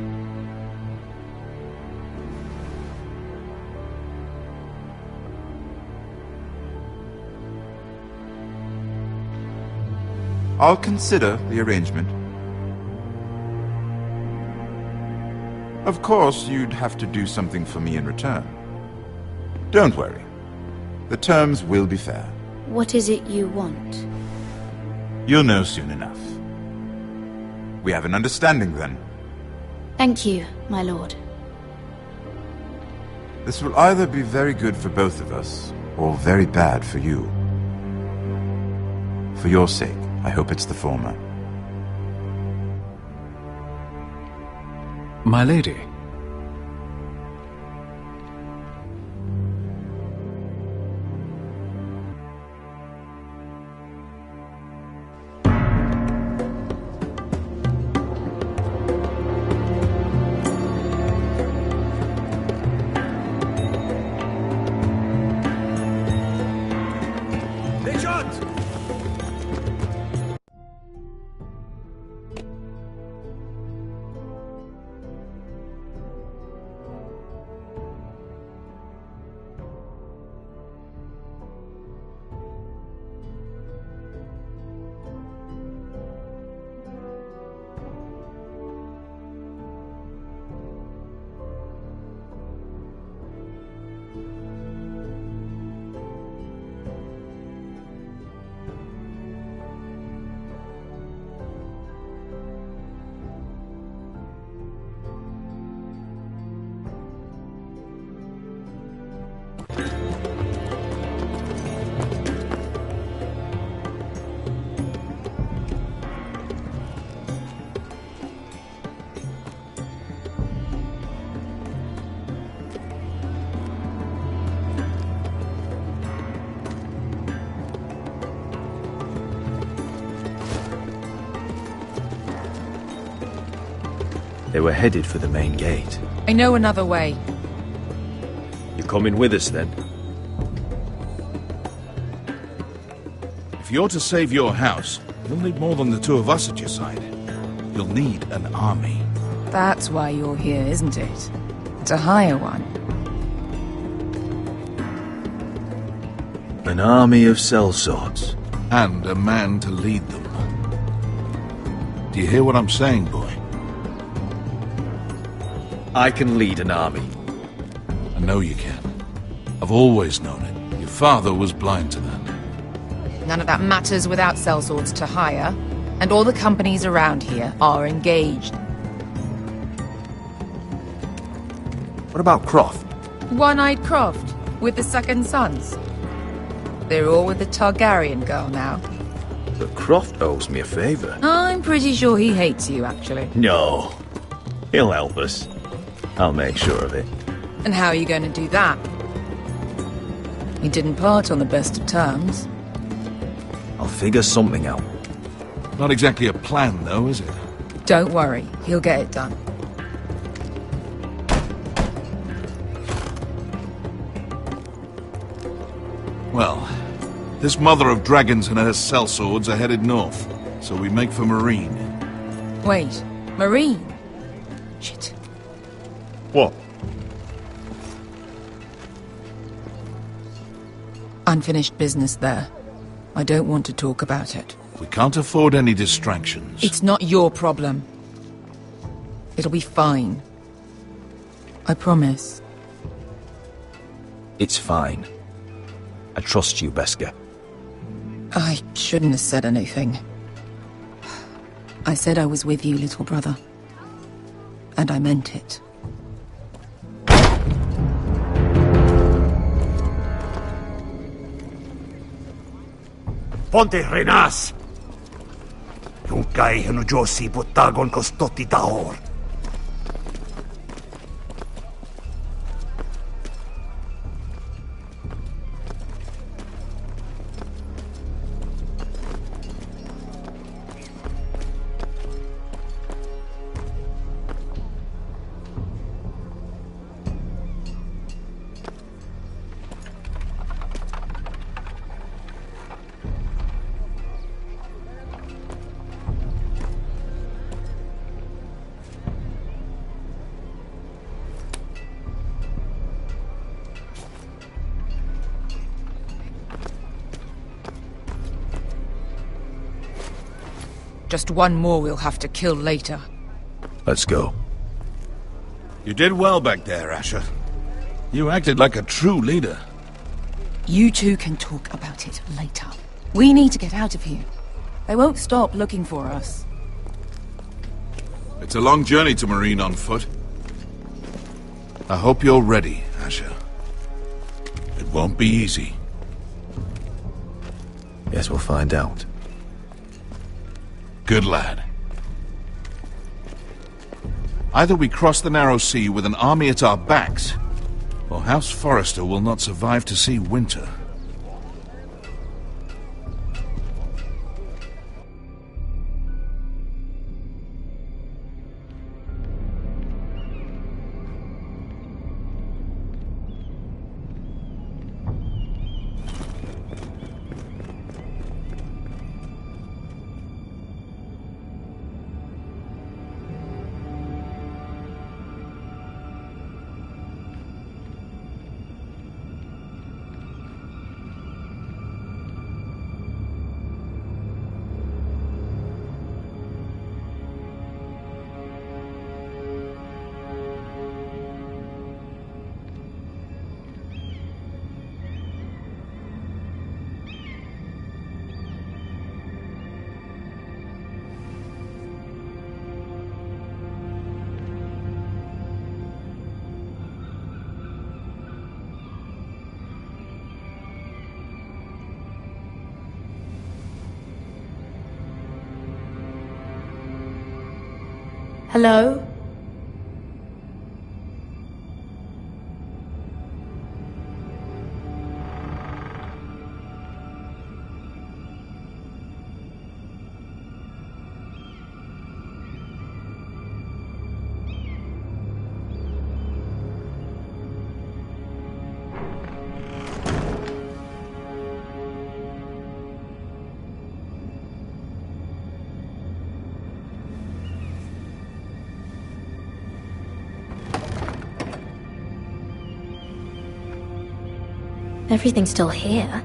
I'll consider the arrangement. Of course, you'd have to do something for me in return. Don't worry. The terms will be fair. What is it you want? You'll know soon enough. We have an understanding then. Thank you, my lord. This will either be very good for both of us, or very bad for you. For your sake, I hope it's the former. My lady. They were headed for the main gate. I know another way. You're coming with us, then? If you're to save your house, you'll need more than the two of us at your side. You'll need an army. That's why you're here, isn't it? To hire one. An army of sellswords. And a man to lead them. Do you hear what I'm saying, boy? I can lead an army. I know you can. I've always known it. Your father was blind to that. None of that matters without sellswords to hire, and all the companies around here are engaged. What about Croft? One-Eyed Croft, with the second sons. They're all with the Targaryen girl now. But Croft owes me a favour. I'm pretty sure he hates you, actually. No. He'll help us. I'll make sure of it. And how are you going to do that? You didn't part on the best of terms. I'll figure something out. Not exactly a plan, though, is it? Don't worry, he'll get it done. Well, this mother of dragons and her sellswords are headed north, so we make for Marine. Wait, Marine? Shit. What? Unfinished business there. I don't want to talk about it. We can't afford any distractions. It's not your problem. It'll be fine. I promise. It's fine. I trust you, Beskha. I shouldn't have said anything. I said I was with you, little brother. And I meant it. Ponte renas! Yung kay Hanujosi butagon kostoti daor. Just one more we'll have to kill later. Let's go. You did well back there, Asher. You acted like a true leader. You two can talk about it later. We need to get out of here. They won't stop looking for us. It's a long journey to Marine on foot. I hope you're ready, Asher. It won't be easy. Yes, we'll find out. Good lad. Either we cross the narrow sea with an army at our backs, or House Forrester will not survive to see winter. Hello? Everything's still here.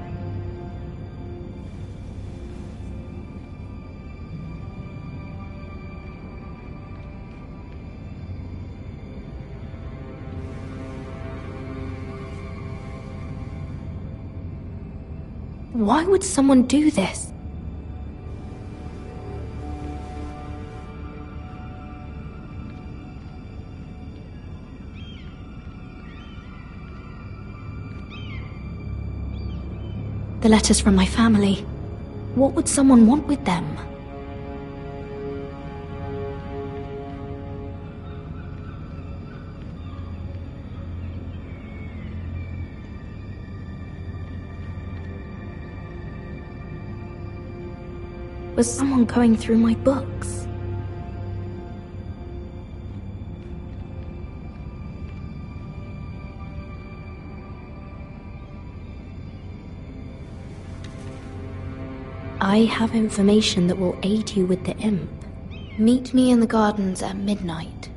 Why would someone do this? The letters from my family. What would someone want with them? Was someone going through my books? I have information that will aid you with the imp. Meet me in the gardens at midnight.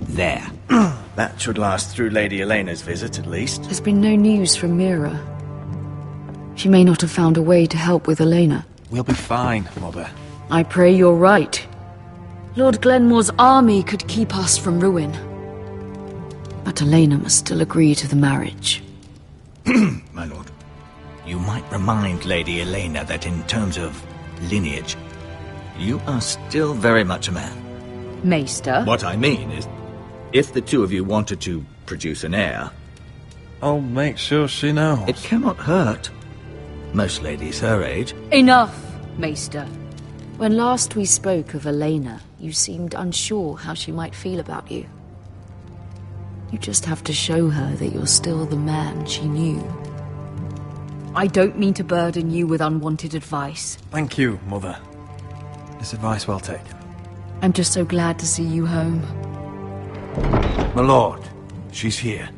There. That should last through Lady Elena's visit, at least. There's been no news from Mira. She may not have found a way to help with Elena. We'll be fine, Mother. I pray you're right. Lord Glenmore's army could keep us from ruin. But Elena must still agree to the marriage. My lord. you might remind Lady Elena that in terms of lineage, you are still very much a man. Maester? What I mean is, if the two of you wanted to produce an heir, I'll make sure she knows. it cannot hurt. Most ladies her age. Enough, Maester. When last we spoke of Elena, you seemed unsure how she might feel about you. You just have to show her that you're still the man she knew. I don't mean to burden you with unwanted advice. Thank you, Mother. This advice well taken. I'm just so glad to see you home. My lord, she's here.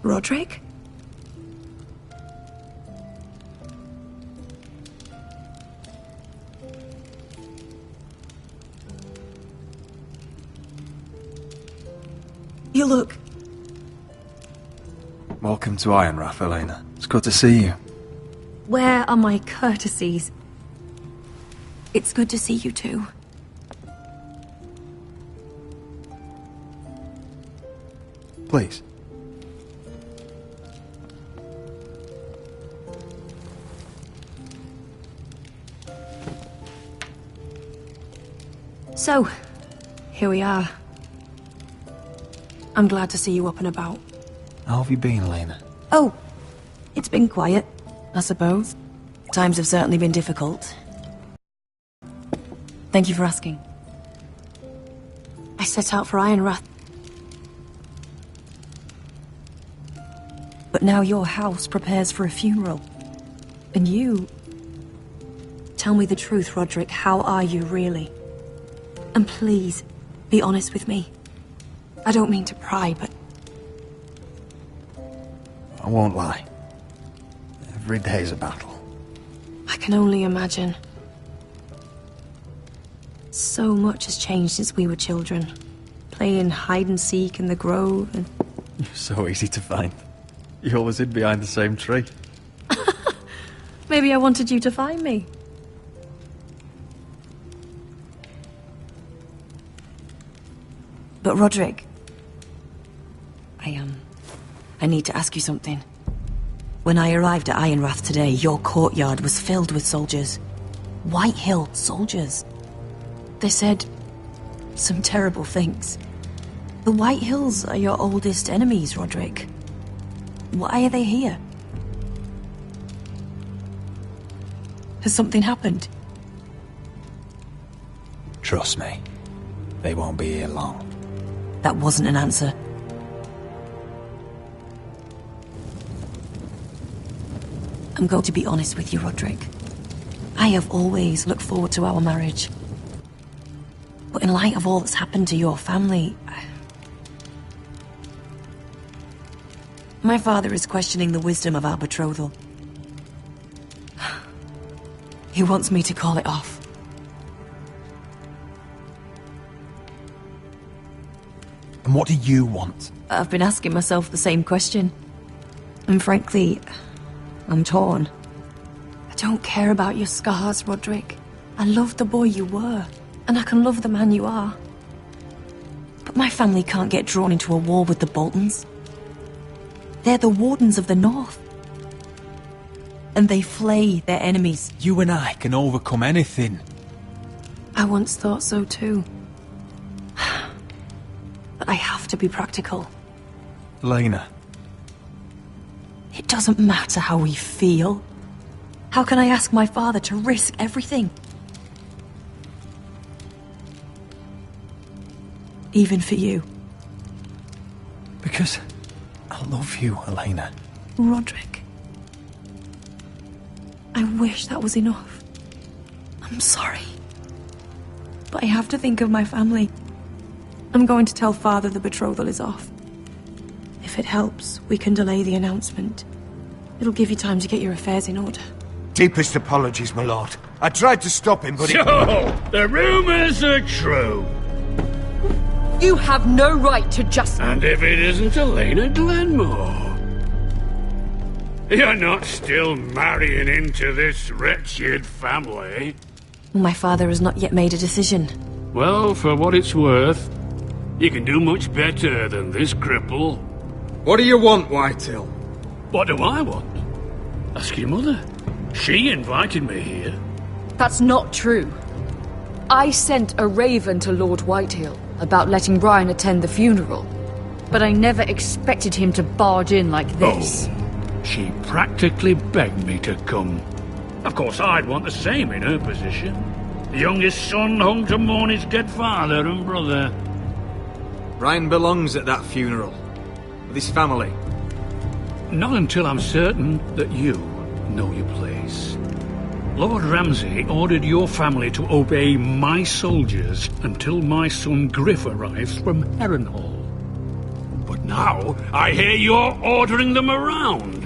Roderick? You look... Welcome to Ironrath, Elena. It's good to see you. Where are my courtesies? It's good to see you too. Please. So, here we are. I'm glad to see you up and about. How have you been, Elena? Oh, it's been quiet, I suppose. Times have certainly been difficult. Thank you for asking. I set out for Ironrath. But now your house prepares for a funeral. And you... Tell me the truth, Roderick. How are you, really? And please, be honest with me. I don't mean to pry, but... I won't lie. Every day's a battle. I can only imagine. So much has changed since we were children. Playing hide-and-seek in the grove and... You're so easy to find. You always hid behind the same tree. Maybe I wanted you to find me. But Roderick... I need to ask you something. When I arrived at Ironrath today, your courtyard was filled with soldiers. Whitehill soldiers. They said some terrible things. The Whitehills are your oldest enemies, Roderick. Why are they here? Has something happened? Trust me. They won't be here long. That wasn't an answer. I'm going to be honest with you, Roderick. I have always looked forward to our marriage. But in light of all that's happened to your family... My father is questioning the wisdom of our betrothal. He wants me to call it off. And what do you want? I've been asking myself the same question. And frankly, I'm torn. I don't care about your scars, Roderick. I love the boy you were, and I can love the man you are. But my family can't get drawn into a war with the Boltons. They're the Wardens of the North. And they flay their enemies. You and I can overcome anything. I once thought so too. But I have to be practical. Elena. It doesn't matter how we feel. How can I ask my father to risk everything? Even for you. Because I love you, Elena. Roderick. I wish that was enough. I'm sorry. But I have to think of my family. I'm going to tell Father the betrothal is off. If it helps, we can delay the announcement. It'll give you time to get your affairs in order. Deepest apologies, my lord. I tried to stop him, but So, the rumours are true. You have no right to just... And if it isn't Elena Glenmore? You're not still marrying into this wretched family? My father has not yet made a decision. Well, for what it's worth, you can do much better than this cripple. What do you want, Whitehill? What do I want? Ask your mother. She invited me here. That's not true. I sent a raven to Lord Whitehill about letting Brian attend the funeral, but I never expected him to barge in like this. Oh, she practically begged me to come. Of course, I'd want the same in her position. The youngest son home to mourn his dead father and brother. Brian belongs at that funeral. With his family. Not until I'm certain that you know your place. Lord Ramsay ordered your family to obey my soldiers until my son Griff arrives from Harrenhal. But now I hear you're ordering them around.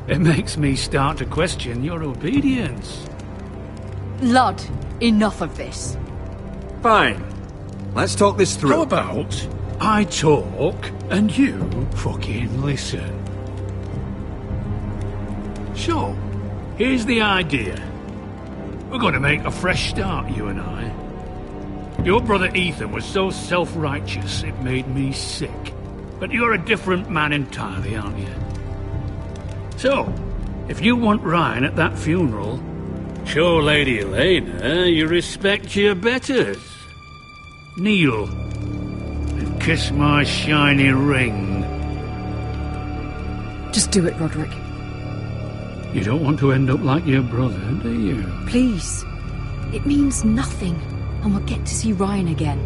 It makes me start to question your obedience. Lud, enough of this. Fine. Let's talk this through. How about I talk and you fucking listen? So, here's the idea. We're going to make a fresh start, you and I. Your brother Ethan was so self-righteous it made me sick. But you're a different man entirely, aren't you? So, if you want Ryan at that funeral, show Lady Elena you respect your betters. Kneel and kiss my shiny ring. Just do it, Roderick. You don't want to end up like your brother, do you? Please. It means nothing, and we'll get to see Ryan again.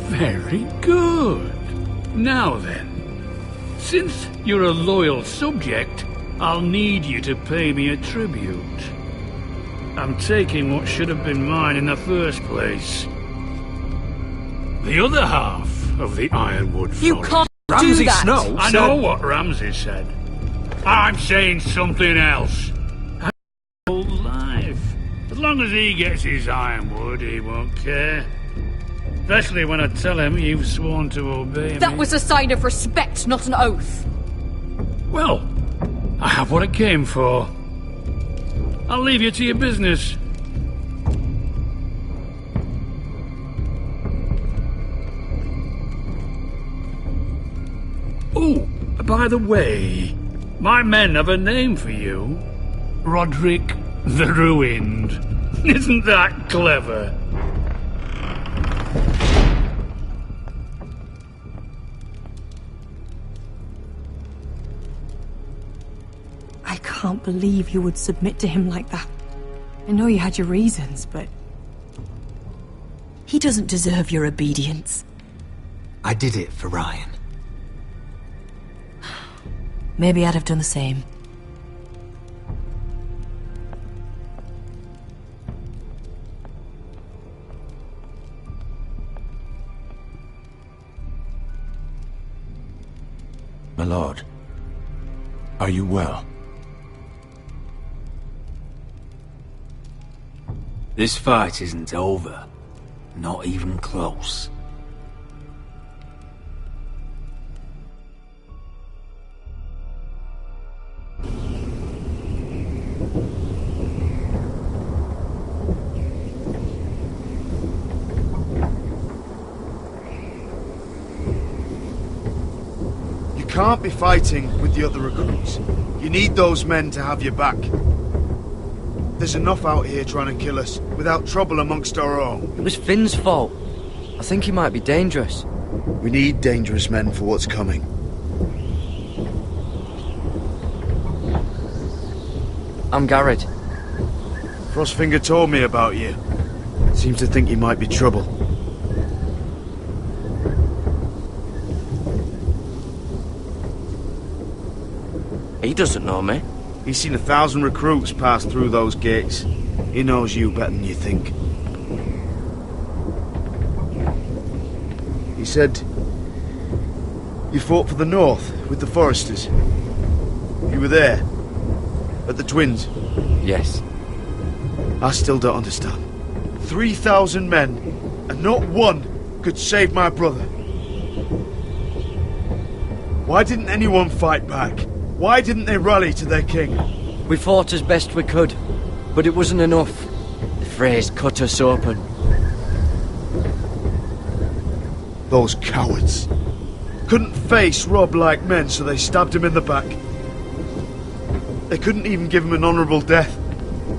Very good. Now then, since you're a loyal subject, I'll need you to pay me a tribute. I'm taking what should have been mine in the first place. The other half of the Ironwood Forest. You can't Ramsay do that! Snow I know what Ramsay said. I'm saying something else. Whole life. As long as he gets his ironwood, he won't care. Especially when I tell him you've sworn to obey me. That was a sign of respect, not an oath. Well, I have what I came for. I'll leave you to your business. Oh, by the way, my men have a name for you. Roderick the Ruined. Isn't that clever? I can't believe you would submit to him like that. I know you had your reasons, but... he doesn't deserve your obedience. I did it for Ryan. Maybe I'd have done the same. My lord, are you well? This fight isn't over. Not even close. You can't be fighting with the other recruits. You need those men to have your back. There's enough out here trying to kill us, without trouble amongst our own. It was Finn's fault. I think he might be dangerous. We need dangerous men for what's coming. I'm Garrett. Frostfinger told me about you. Seems to think you might be trouble. He doesn't know me. He's seen 1,000 recruits pass through those gates. He knows you better than you think. He said you fought for the North with the Foresters. You were there. At the Twins? Yes. I still don't understand. 3,000 men, and not one could save my brother. Why didn't anyone fight back? Why didn't they rally to their king? We fought as best we could, but it wasn't enough. The Freys cut us open. Those cowards. Couldn't face Robb like men, so they stabbed him in the back. They couldn't even give him an honourable death.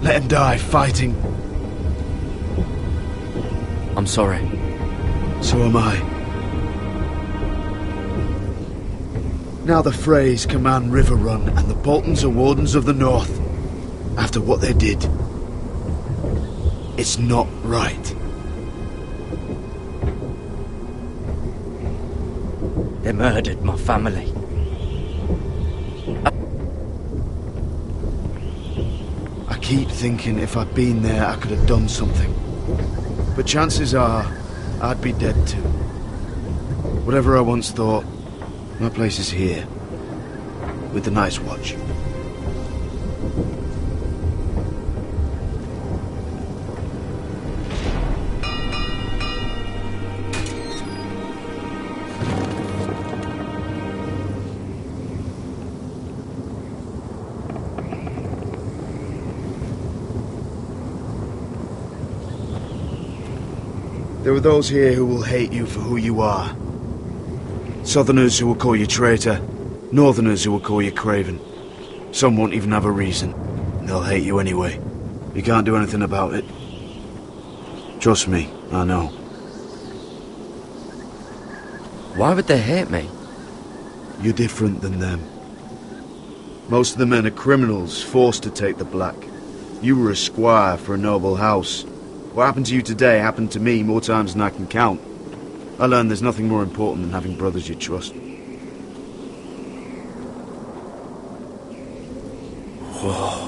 Let him die fighting. I'm sorry. So am I. Now the Freys command Riverrun, and the Boltons are Wardens of the North. After what they did. It's not right. They murdered my family. I keep thinking if I'd been there, I could have done something. But chances are, I'd be dead too. Whatever I once thought, my place is here. With the Night's Watch. There are those here who will hate you for who you are. Southerners who will call you traitor. Northerners who will call you craven. Some won't even have a reason. And they'll hate you anyway. You can't do anything about it. Trust me, I know. Why would they hate me? You're different than them. Most of the men are criminals, forced to take the black. You were a squire for a noble house. What happened to you today happened to me more times than I can count. I learned there's nothing more important than having brothers you trust. Whoa.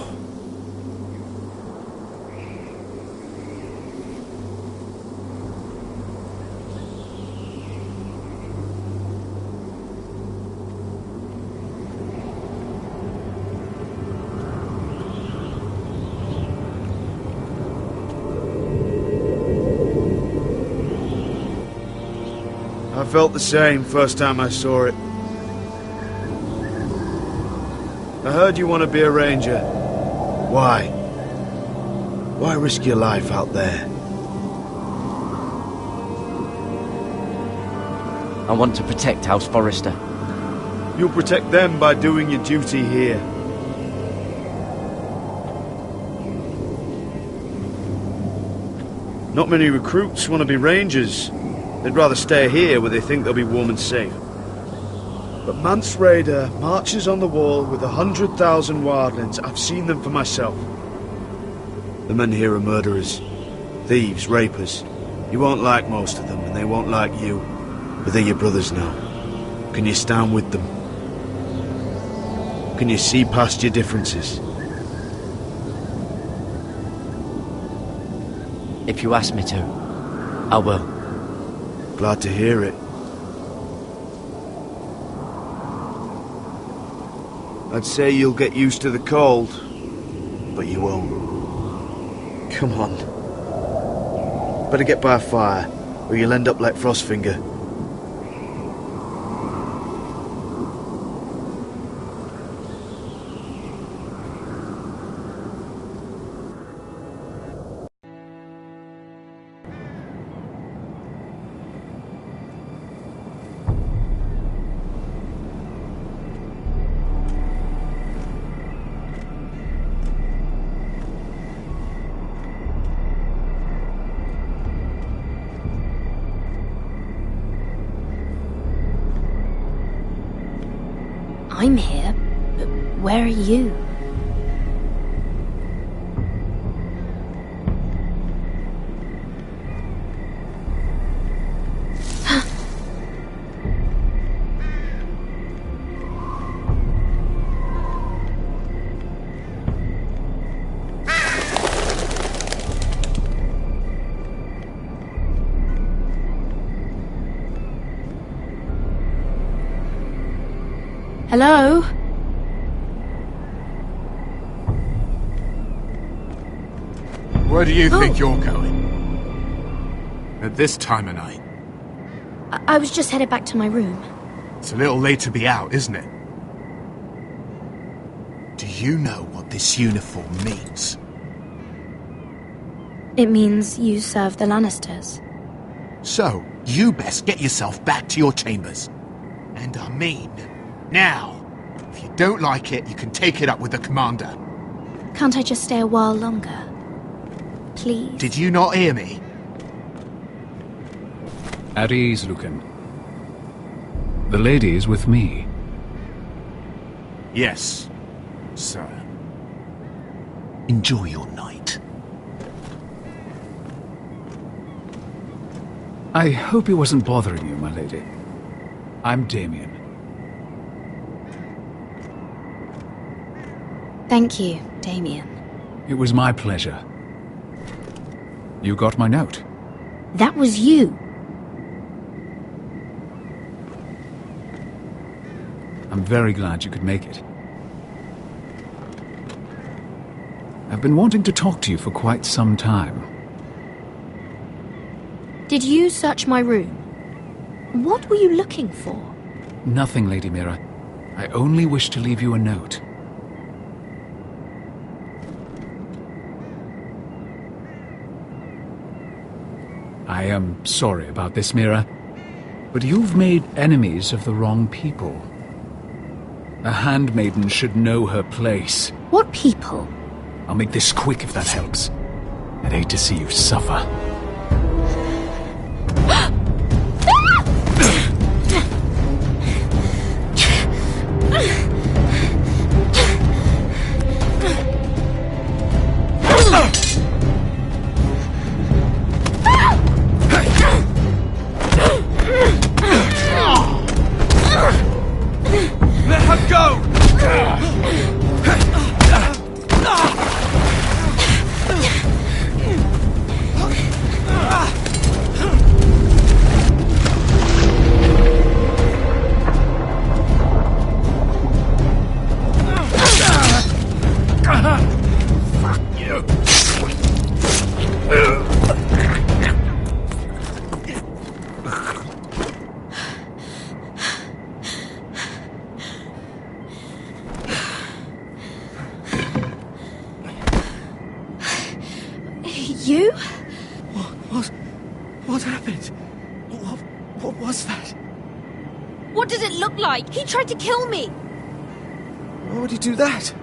I felt the same first time I saw it. I heard you want to be a ranger. Why? Why risk your life out there? I want to protect House Forrester. You'll protect them by doing your duty here. Not many recruits want to be rangers. They'd rather stay here where they think they'll be warm and safe. But Mance Rayder marches on the wall with 100,000 wildlings. I've seen them for myself. The men here are murderers, thieves, rapers. You won't like most of them, and they won't like you. But they're your brothers now. Can you stand with them? Can you see past your differences? If you ask me to, I will. Glad to hear it. I'd say you'll get used to the cold, but you won't. Come on. Better get by a fire, or you'll end up like Frostfinger. I'm here, but where are you? Hello? Where do you think you're going? At this time of night? I was just headed back to my room. It's a little late to be out, isn't it? Do you know what this uniform means? It means you serve the Lannisters. So, you best get yourself back to your chambers. And I mean, now. If you don't like it, you can take it up with the commander. Can't I just stay a while longer? Please. Did you not hear me? At ease, Lucan. The lady is with me. Yes, sir. Enjoy your night. I hope he wasn't bothering you, my lady. I'm Damien. Thank you, Damien. It was my pleasure. You got my note. That was you. I'm very glad you could make it. I've been wanting to talk to you for quite some time. Did you search my room? What were you looking for? Nothing, Lady Mira. I only wish to leave you a note. I am sorry about this, Mira, but you've made enemies of the wrong people. A handmaiden should know her place. What people? I'll make this quick if that helps. I'd hate to see you suffer. Let her go! Fuck you! You? What happened? What was that? What did it look like? He tried to kill me! Why would he do that?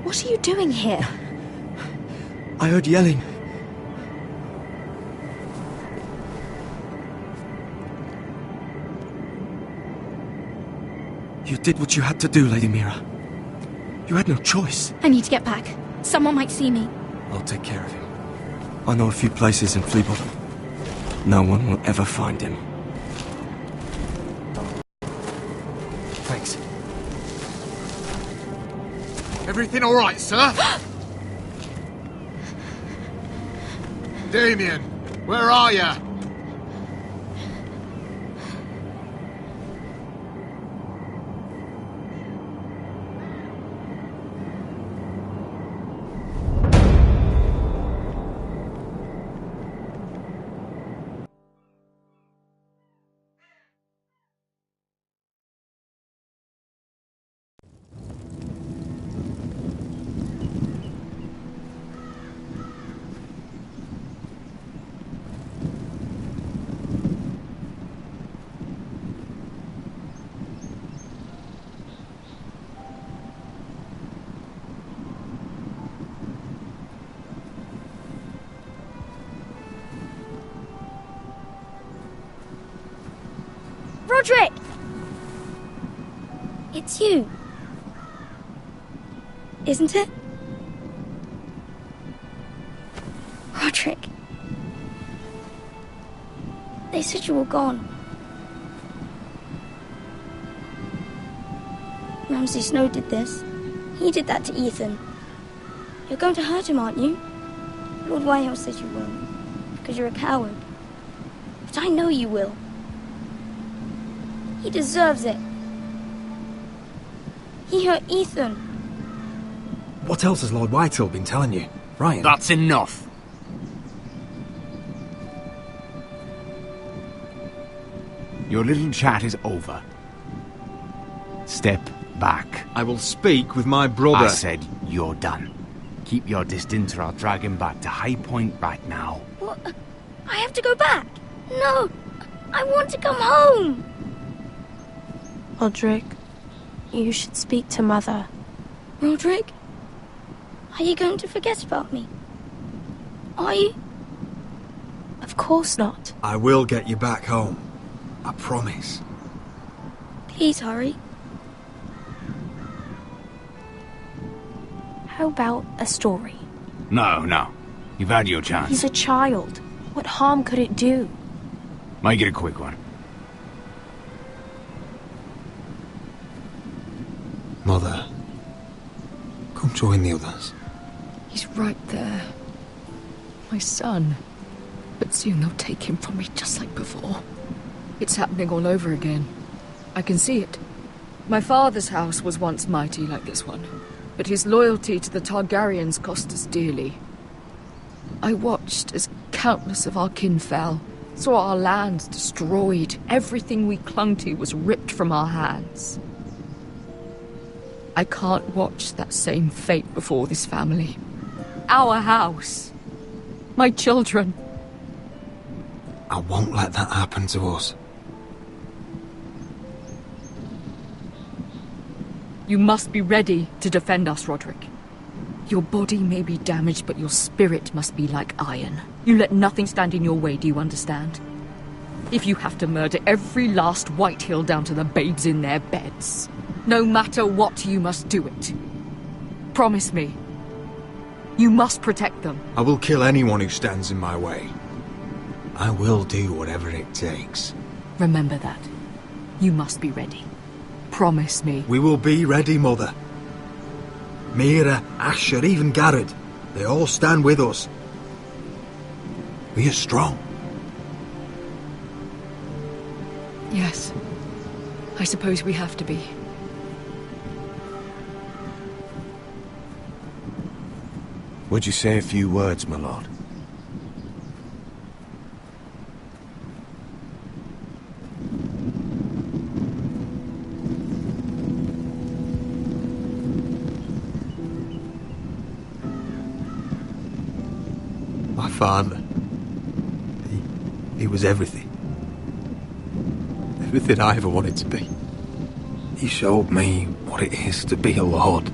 What are you doing here? I heard yelling. You did what you had to do, Lady Mira. You had no choice. I need to get back. Someone might see me. I'll take care of him. I know a few places in Flea Bottom. No one will ever find him. Thanks. Everything all right, sir? Damien, where are you? Roderick! It's you. Isn't it? Roderick. They said you were gone. Ramsay Snow did this. He did that to Ethan. You're going to hurt him, aren't you? Lord Whitehill says you won't, because you're a coward. But I know you will. He deserves it. He hurt Ethan. What else has Lord Whitehill been telling you? Ryan? That's enough. Your little chat is over. Step back. I will speak with my brother. I said you're done. Keep your distance or I'll drag him back to High Point right now. What? I have to go back? No! I want to come home! Roderick, you should speak to Mother. Roderick? Are you going to forget about me? Are you? Of course not. I will get you back home. I promise. Please hurry. How about a story? No. You've had your chance. He's a child. What harm could it do? Make it a quick one. Mother, come join the others. He's right there. My son. But soon they'll take him from me just like before. It's happening all over again. I can see it. My father's house was once mighty like this one, but his loyalty to the Targaryens cost us dearly. I watched as countless of our kin fell, saw our lands destroyed, everything we clung to was ripped from our hands. I can't watch that same fate before this family. Our house. My children. I won't let that happen to us. You must be ready to defend us, Roderick. Your body may be damaged, but your spirit must be like iron. You let nothing stand in your way, do you understand? If you have to murder every last Whitehill down to the babes in their beds, no matter what, you must do it. Promise me. You must protect them. I will kill anyone who stands in my way. I will do whatever it takes. Remember that. You must be ready. Promise me. We will be ready, Mother. Mira, Asher, even Garrett. They all stand with us. We are strong. Yes. I suppose we have to be. Would you say a few words, my lord? My father. He was everything. Everything I ever wanted to be. He showed me what it is to be a lord.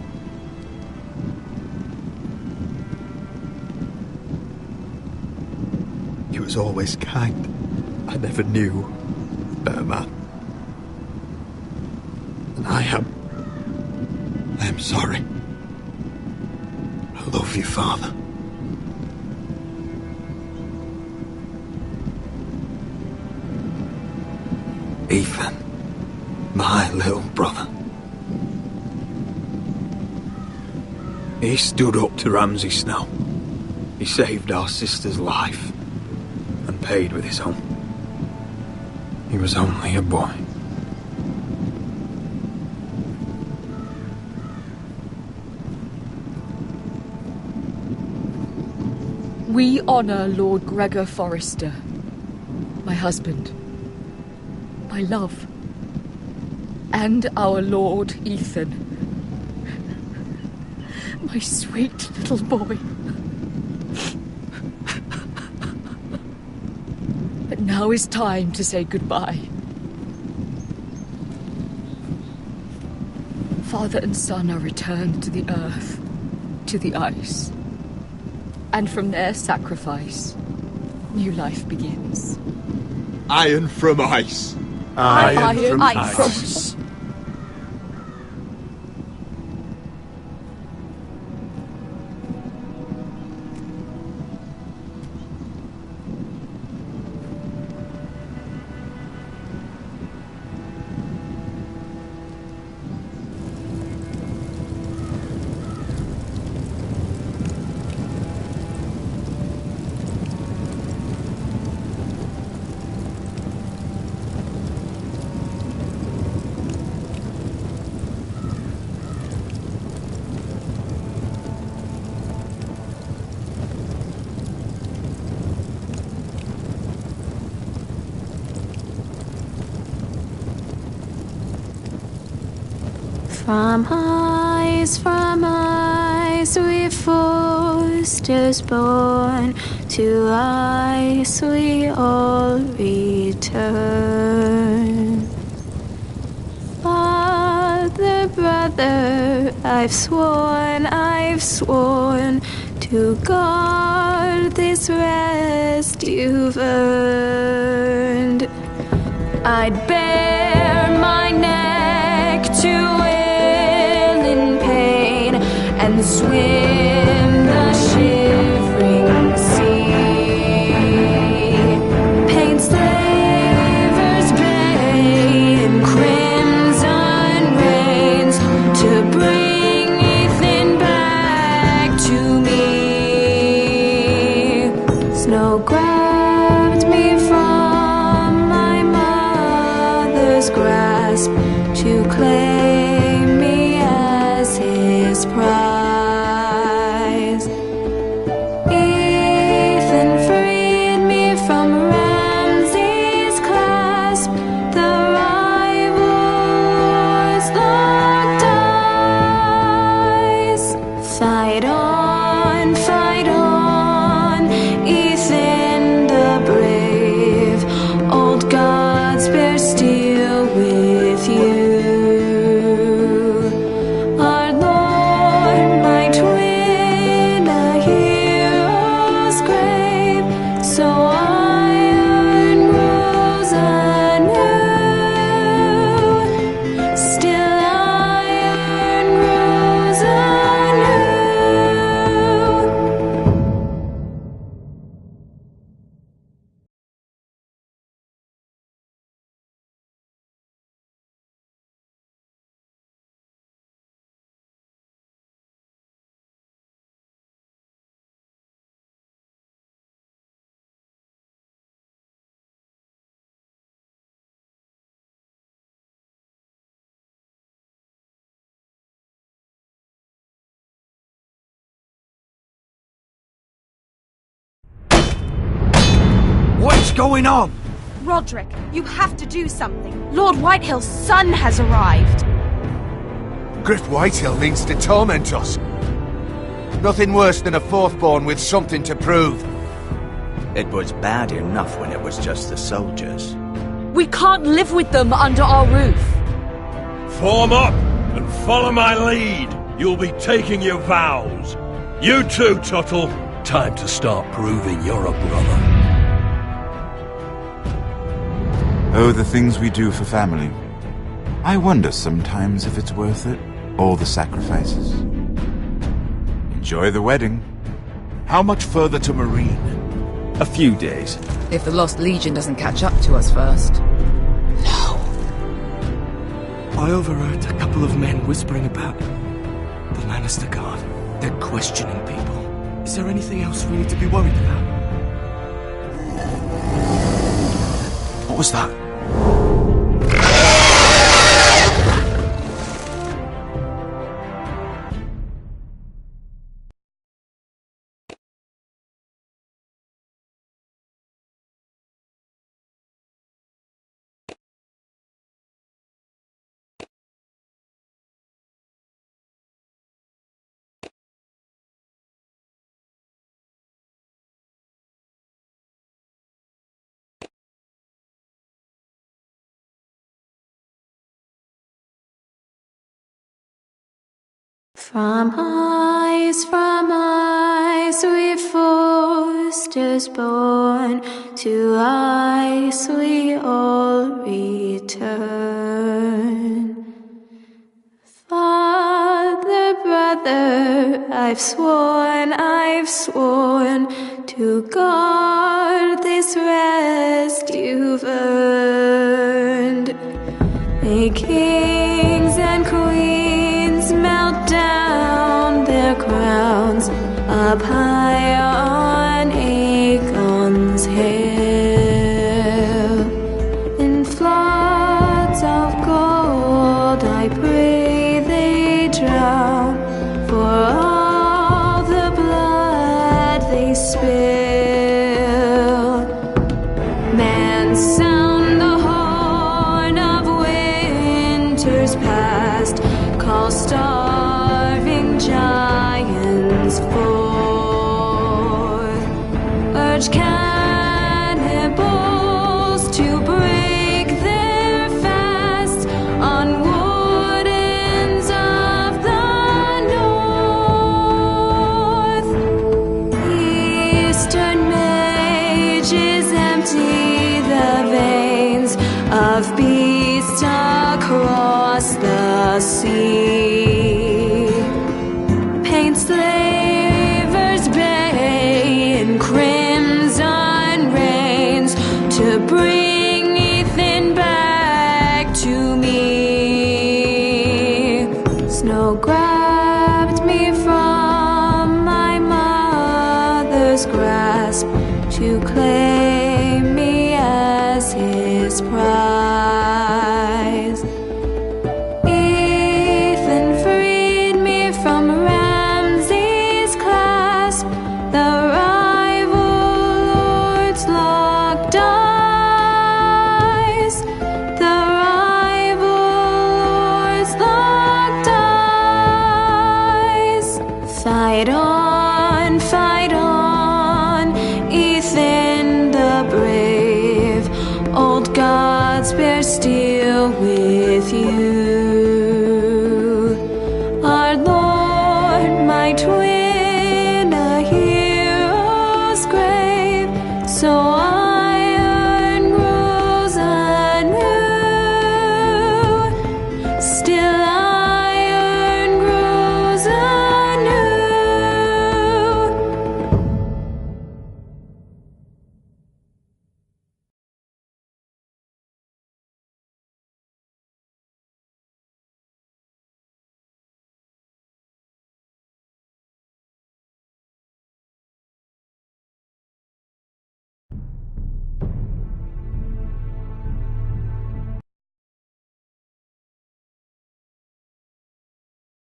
He was always kind. I never knew a better man. And I am sorry. I love you, Father. Ethan, my little brother. He stood up to Ramsay Snow. He saved our sister's life and paid with his own. He was only a boy. We honor Lord Gregor Forrester, my husband, my love, and our Lord Ethan, my sweet little boy. But now is time to say goodbye. Father and son are returned to the earth, to the ice. And from their sacrifice, new life begins. Iron from ice. Iron from ice. From ice we foresters born, to ice we all return. Father, brother, I've sworn to guard this rest you've earned. I'd bare my neck to wail in pain and swim the shivering sea. Paint slavers bay in crimson rains to bring Ethan back to me. Snow grabbed me from my mother's grasp to claim me as his prize. Ethan freed me from Ramses' clasp. The rivals locked eyes. Fight on, Ethan the brave. Old gods bear steel with you. Our Lord, my twin, a hero's grave. So iron rose anew. Still iron rose anew. What's going on? Roderick, you have to do something. Lord Whitehill's son has arrived. Griff Whitehill means to torment us. Nothing worse than a fourthborn with something to prove. It was bad enough when it was just the soldiers. We can't live with them under our roof. Form up and follow my lead. You'll be taking your vows. You too, Tuttle. Time to start proving you're a brother. Oh, the things we do for family. I wonder sometimes if it's worth it, all the sacrifices. Enjoy the wedding. How much further to Marine? A few days. If the Lost Legion doesn't catch up to us first. I overheard a couple of men whispering about the Lannister Guard. They're questioning people. Is there anything else we need to be worried about? What was that? From ice we foresters born, to ice we all return. Father, brother, I've sworn to guard this rest you've earned. May kings and queens melt down their crowns up high on Aegon's hill. In floods of gold I pray they drown, for all the blood they spill. Man, sound the horn of winter's past, call of beasts across the sea. Paint slavers bay in crimson rains to bring Ethan back to me. Snow grabbed me from my mother's grasp to claim me as his prize. Ethan freed me from Ramses' clasp, the rival lord's locked eyes, the rival lord's locked eyes. Fight on, Ethan the brave. Old gods bear steel with you.